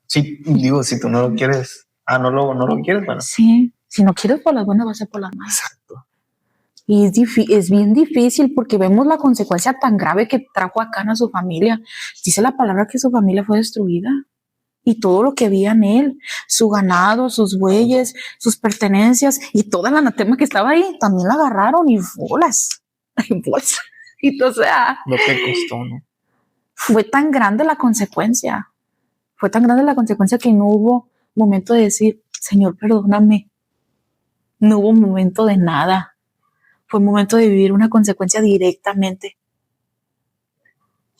Sí, digo, si tú no lo quieres, no lo quieres, bueno. Sí, si no quieres por las buenas, va a ser por las malas. Exacto. Y es bien difícil porque vemos la consecuencia tan grave que trajo Acán a su familia. Dice la palabra que su familia fue destruida. Y todo lo que había en él, su ganado, sus bueyes, sus pertenencias y toda la anatema que estaba ahí, también la agarraron y bolas. Y o sea, lo que costó, ¿no? Fue tan grande la consecuencia. Fue tan grande la consecuencia que no hubo momento de decir, Señor, perdóname. No hubo momento de nada. Fue momento de vivir una consecuencia directamente.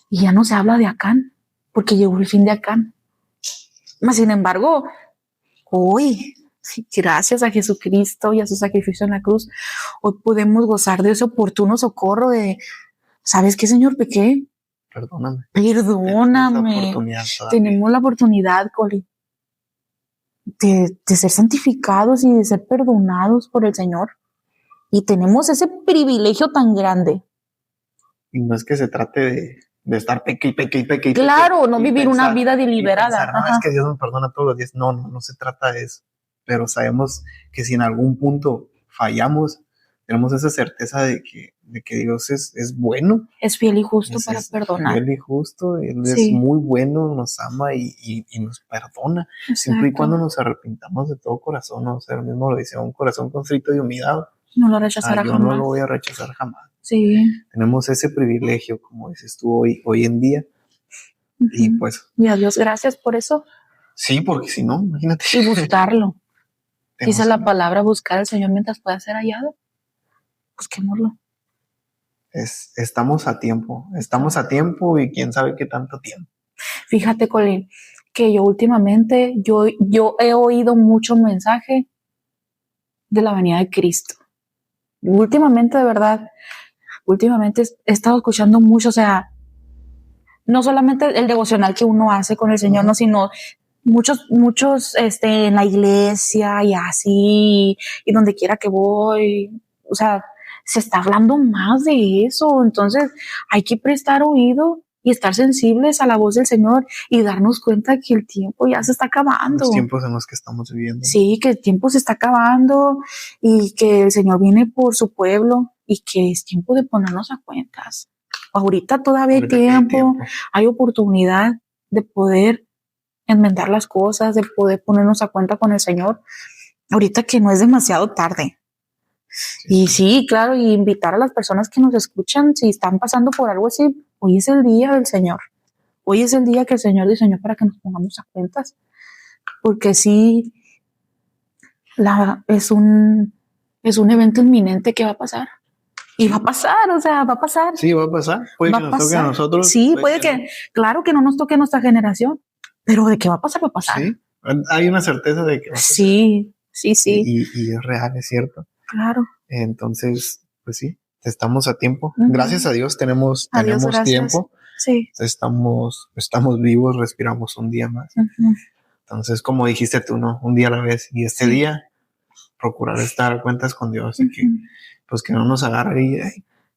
Y ya no se habla de Acán, porque llegó el fin de Acán. Mas, sin embargo, hoy, gracias a Jesucristo y a su sacrificio en la cruz, hoy podemos gozar de ese oportuno socorro de, ¿sabes qué, Señor? Pequé. Perdóname. Tenemos la oportunidad, Coli, de ser santificados y de ser perdonados por el Señor. Y tenemos ese privilegio tan grande. Y no es que se trate de estar peque. Claro, no vivir una vida deliberada. No es que Dios me perdona todos los días. No se trata de eso. Pero sabemos que si en algún punto fallamos, tenemos esa certeza de que Dios es bueno. Es fiel y justo para perdonar. Fiel y justo, Él es muy bueno, nos ama y nos perdona. Exacto. Siempre y cuando nos arrepintamos de todo corazón, ¿no? O sea, él mismo lo dice, un corazón contrito y humillado. No lo rechazará jamás. Yo no lo voy a rechazar jamás. Sí. Tenemos ese privilegio, como dices tú, hoy en día. Y pues. Y a Dios gracias por eso. Sí, porque si no, imagínate. Y buscarlo. Dice la palabra, buscar al Señor mientras pueda ser hallado. Busquémoslo. Estamos a tiempo y quién sabe qué tanto tiempo. Fíjate, Colin, que yo últimamente, yo he oído mucho mensaje de la venida de Cristo. Últimamente, de verdad, he estado escuchando mucho, o sea, no solamente el devocional que uno hace con el Señor, no, sino muchos en la iglesia y así, y donde quiera que voy, o sea, se está hablando más de eso. Entonces hay que prestar oído y estar sensibles a la voz del Señor y darnos cuenta que el tiempo ya se está acabando. Los tiempos en los que estamos viviendo. Sí, que el tiempo se está acabando y que el Señor viene por su pueblo y que es tiempo de ponernos a cuentas. Ahorita todavía hay tiempo, hay oportunidad de poder enmendar las cosas, de poder ponernos a cuenta con el Señor. Ahorita que no es demasiado tarde. Y sí, claro, y invitar a las personas que nos escuchan, si están pasando por algo así, hoy es el día del Señor. Hoy es el día que el Señor diseñó para que nos pongamos a cuentas. Porque sí, es un evento inminente que va a pasar. Y va a pasar, o sea, va a pasar. Sí, va a pasar. Puede que nos toque a nosotros. Sí, puede que, claro que no nos toque a nuestra generación, pero de que va a pasar, va a pasar. Sí, hay una certeza de que va a pasar. Sí. Y es real, es cierto. Claro. Entonces, pues sí, estamos a tiempo. Gracias a Dios tenemos tiempo. Sí. Estamos vivos, respiramos un día más. Entonces, como dijiste tú, ¿no? Un día a la vez. Y este día, procurar estar a cuentas con Dios y que, pues, que no nos agarre y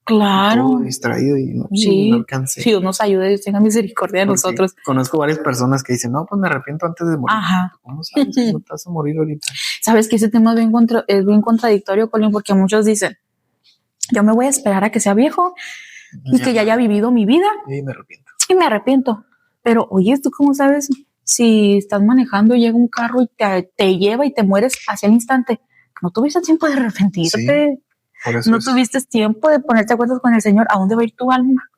claro. todo distraído y no alcance. Sí, Dios nos ayude, Dios tenga misericordia de nosotros. Conozco varias personas que dicen, no, pues me arrepiento antes de morir. Ajá. ¿Cómo sabes que no te vas a morir ahorita? Sabes que ese tema es bien contradictorio, Colin, porque muchos dicen, yo me voy a esperar a que sea viejo y que ya haya vivido mi vida. Y me arrepiento. Pero, oye, ¿tú cómo sabes si estás manejando y llega un carro y te lleva y te mueres hacia el instante? No tuviste tiempo de arrepentirte. Sí. No tuviste tiempo de ponerte a cuentas con el Señor. ¿A dónde va a ir tu alma?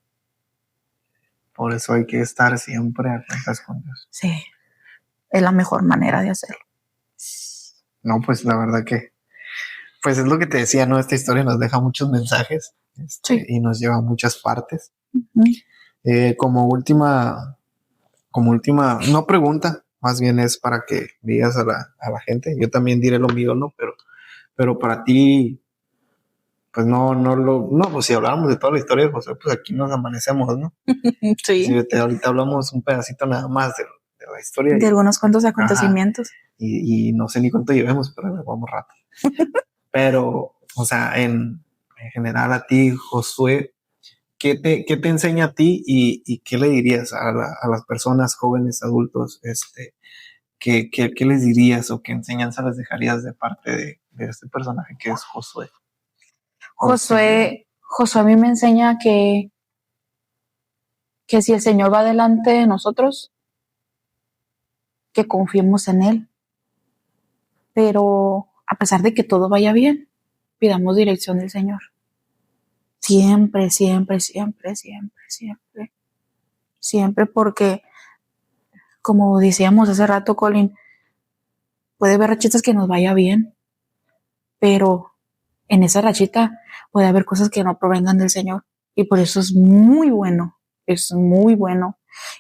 Por eso hay que estar siempre a cuentas con Dios. Sí, es la mejor manera de hacerlo. No, pues la verdad que, pues es lo que te decía, ¿no? Esta historia nos deja muchos mensajes y nos lleva a muchas partes. Como última, no pregunta, más bien es para que digas a la gente. Yo también diré lo mío, ¿no? Pero para ti, pues pues si habláramos de toda la historia de José, pues aquí nos amanecemos, ¿no? Sí. Si ahorita hablamos un pedacito nada más de la historia. De algunos cuantos acontecimientos. Y no sé ni cuánto llevemos, pero vamos rato. Pero, o sea, en general a ti, Josué, ¿qué te enseña a ti y qué le dirías a las personas, jóvenes, adultos, ¿qué les dirías o qué enseñanza les dejarías de parte de este personaje que es Josué? Josué a mí me enseña que si el Señor va delante de nosotros, que confiemos en Él. Pero a pesar de que todo vaya bien, pidamos dirección del Señor. Siempre, siempre, siempre, siempre, siempre. Siempre, porque, como decíamos hace rato, Colin, puede haber rachitas que nos vaya bien, pero en esa rachita puede haber cosas que no provengan del Señor. Y por eso es muy bueno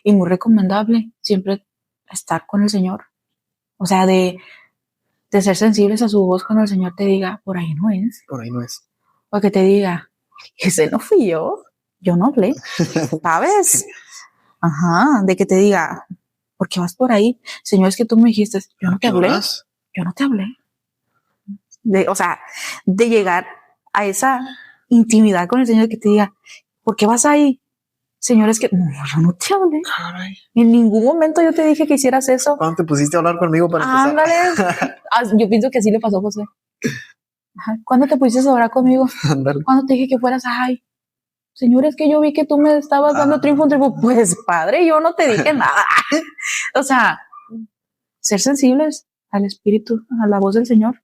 y muy recomendable siempre estar con el Señor. O sea, de ser sensibles a su voz cuando el Señor te diga, por ahí no es. Por ahí no es. O que te diga, ese no fui yo no hablé, ¿sabes? Ajá, de que te diga, ¿por qué vas por ahí? Señor, es que tú me dijiste, yo no te hablé. Yo no te hablé. O sea, de llegar a esa intimidad con el Señor, que te diga, ¿por qué vas ahí? Señor, es que no, yo no te hablé. Caray. En ningún momento yo te dije que hicieras eso. ¿Cuándo te pusiste a hablar conmigo para empezar? Ándale. Yo pienso que así le pasó a José. Ajá. ¿Cuándo te pusiste a hablar conmigo? Ándale. ¿Cuándo te dije que fueras? Ay, Señor, es que yo vi que tú me estabas dando triunfo. Pues, Padre, yo no te dije nada. O sea, ser sensibles al Espíritu, a la voz del Señor.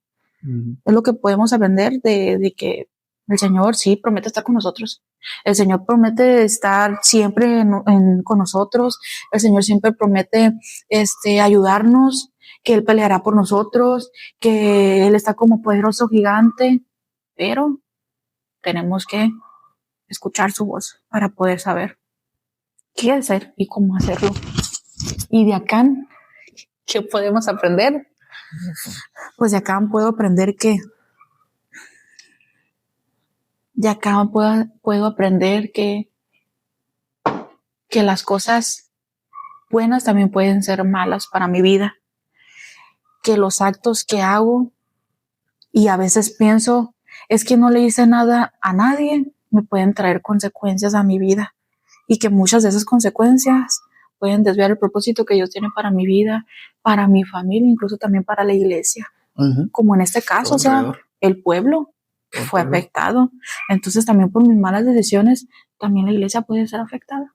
Es lo que podemos aprender de que el Señor sí promete estar con nosotros. El Señor promete estar siempre con nosotros. El Señor siempre promete ayudarnos, que Él peleará por nosotros, que Él está como poderoso gigante, pero tenemos que escuchar su voz para poder saber qué hacer y cómo hacerlo. Y de acá, ¿qué podemos aprender? Pues de acá puedo aprender puedo aprender que las cosas buenas también pueden ser malas para mi vida, que los actos que hago, y a veces pienso, es que no le hice nada a nadie, me pueden traer consecuencias a mi vida, y que muchas de esas consecuencias pueden desviar el propósito que Dios tiene para mi vida, para mi familia, incluso también para la iglesia. Como en este caso, o sea, el pueblo fue afectado. Entonces también por mis malas decisiones, también la iglesia puede ser afectada.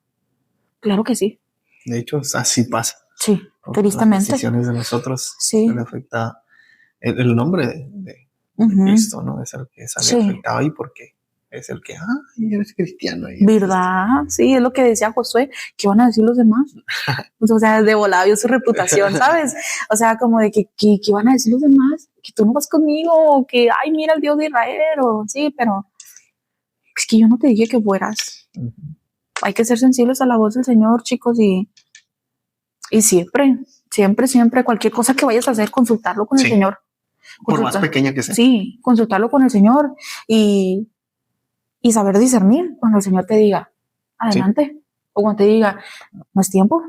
Claro que sí. De hecho, así pasa. Sí, tristemente. Las decisiones de nosotros se afecta el nombre de Cristo, ¿no? Es el que sale afectado ahí porque es el que, eres cristiano. ¿Verdad? Sí, es lo que decía Josué, ¿qué van a decir los demás? O sea, de volada vio su reputación, ¿sabes? O sea, como de que van a decir los demás, que tú no vas conmigo, o que, ay, mira el Dios de Israel, o sí, pero es que yo no te dije que fueras. Hay que ser sensibles a la voz del Señor, chicos, y siempre, cualquier cosa que vayas a hacer, consultarlo con el Señor. Por más pequeña que sea. Sí, consultarlo con el Señor y saber discernir cuando el Señor te diga, adelante, o cuando te diga, no es tiempo,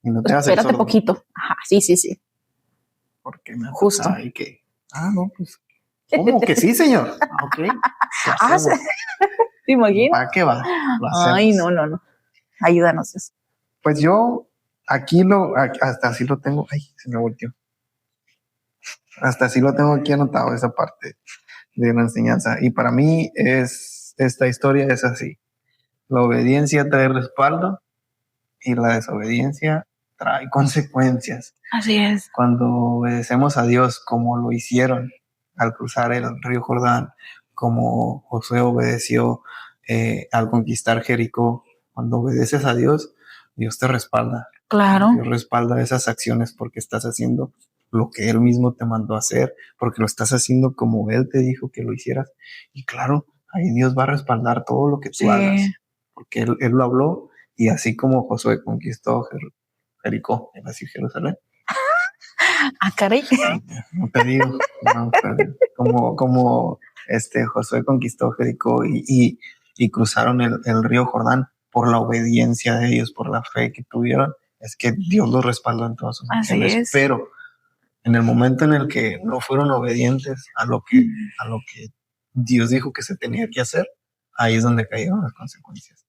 y no te espérate poquito. Ajá, sí. Porque me justo. Y que, no, pues, ¿cómo que sí, Señor? Ok. ¿Te imaginas? ¿Para qué va? Ay, no. Ayúdanos eso. Pues yo aquí hasta así lo tengo. Ay, se me volteó. Hasta así lo tengo aquí anotado, esa parte de la enseñanza. Y para mí esta historia es así. La obediencia trae respaldo y la desobediencia trae consecuencias. Así es. Cuando obedecemos a Dios como lo hicieron al cruzar el río Jordán, como Josué obedeció al conquistar Jericó, cuando obedeces a Dios, Dios te respalda. Claro. Dios respalda esas acciones porque estás haciendo lo que Él mismo te mandó a hacer, porque lo estás haciendo como Él te dijo que lo hicieras. Y claro, ahí Dios va a respaldar todo lo que tú hagas, porque Él lo habló, y así como Josué conquistó Jericó, ¿era así Jerusalén? Caray. No te digo, como Josué conquistó Jericó y cruzaron el río Jordán por la obediencia de ellos, por la fe que tuvieron, es que Dios los respaldó en todas sus acciones. Pero en el momento en el que no fueron obedientes a lo que Dios dijo que se tenía que hacer, ahí es donde cayeron las consecuencias.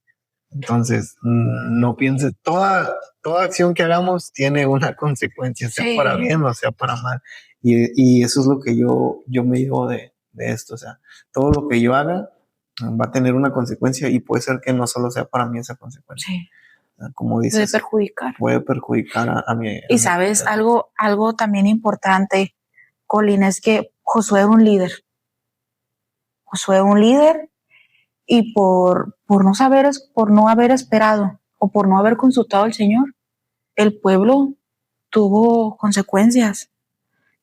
Entonces, no pienses, toda acción que hagamos tiene una consecuencia, sea para bien o sea para mal. Y eso es lo que yo me llevo de esto. O sea, todo lo que yo haga va a tener una consecuencia y puede ser que no solo sea para mí esa consecuencia. Sí. Como dices, puede perjudicar a mi. Y sabes, algo también importante, Colin, es que Josué era un líder. Y por no haber esperado o por no haber consultado al Señor, el pueblo tuvo consecuencias.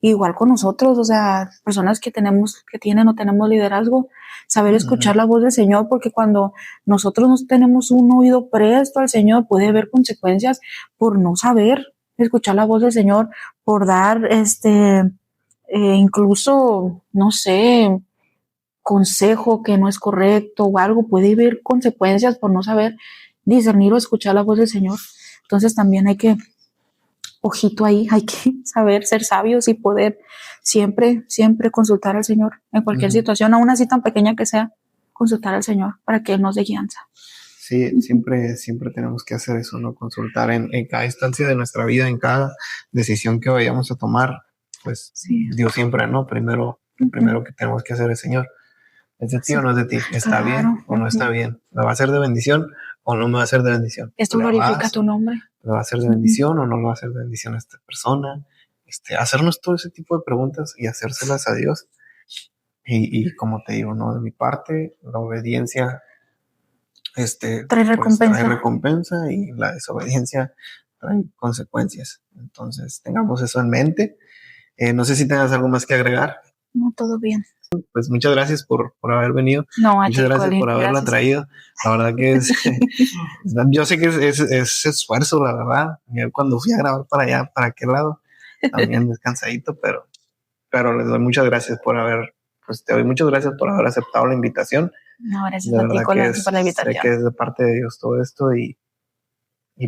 Igual con nosotros, o sea, personas que tienen o tenemos liderazgo, saber escuchar la voz del Señor, porque cuando nosotros no tenemos un oído presto al Señor, puede haber consecuencias por no saber escuchar la voz del Señor, por dar incluso, no sé, consejo que no es correcto o algo, puede haber consecuencias por no saber discernir o escuchar la voz del Señor. Entonces también hay que, ojito ahí, hay que saber ser sabios y poder siempre consultar al Señor en cualquier situación, aún así tan pequeña que sea, consultar al Señor para que Él nos dé guianza. Sí, siempre tenemos que hacer eso, ¿no? Consultar en cada instancia de nuestra vida, en cada decisión que vayamos a tomar, pues Dios siempre, ¿no? Primero que tenemos que hacer es Señor. ¿Es de ti o no es de ti? ¿Está bien o no está bien? ¿Me va a ser de bendición o no me va a ser de bendición? Esto glorifica tu nombre. ¿Me va a ser de bendición o no le va a ser de bendición a esta persona? Hacernos todo ese tipo de preguntas y hacérselas a Dios. Y como te digo, ¿no? De mi parte, la obediencia trae recompensa y la desobediencia trae consecuencias. Entonces, tengamos eso en mente. No sé si tengas algo más que agregar. No, todo bien. Pues muchas gracias por haber venido. No, muchas gracias por haberla traído. La verdad que yo sé que es esfuerzo, la verdad. Yo cuando fui a grabar para allá, para aquel lado, también descansadito, pero les doy muchas gracias te doy muchas gracias por haber aceptado la invitación. No, gracias a ti por la invitación. Sé que es de parte de Dios todo esto y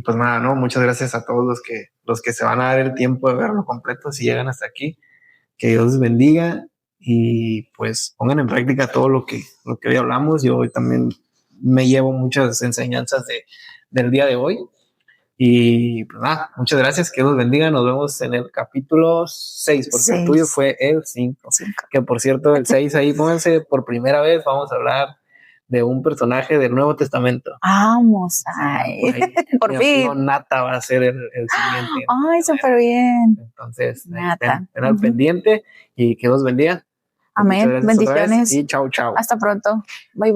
pues nada, ¿no? Muchas gracias a todos los que se van a dar el tiempo de verlo completo si llegan hasta aquí. Que Dios les bendiga y pues pongan en práctica todo lo que hoy hablamos. Yo hoy también me llevo muchas enseñanzas del día de hoy. Y pues nada, muchas gracias, que Dios los bendiga. Nos vemos en el capítulo 6, porque el tuyo fue el 5. Que por cierto, el 6 ahí, pónganse por primera vez, vamos a hablar de un personaje del Nuevo Testamento. Vamos, por fin. Nata va a ser el siguiente. Ay, súper bien. Entonces, estén al pendiente y que Dios bendiga. Amén. Bendiciones. Y chao. Hasta pronto. Bye.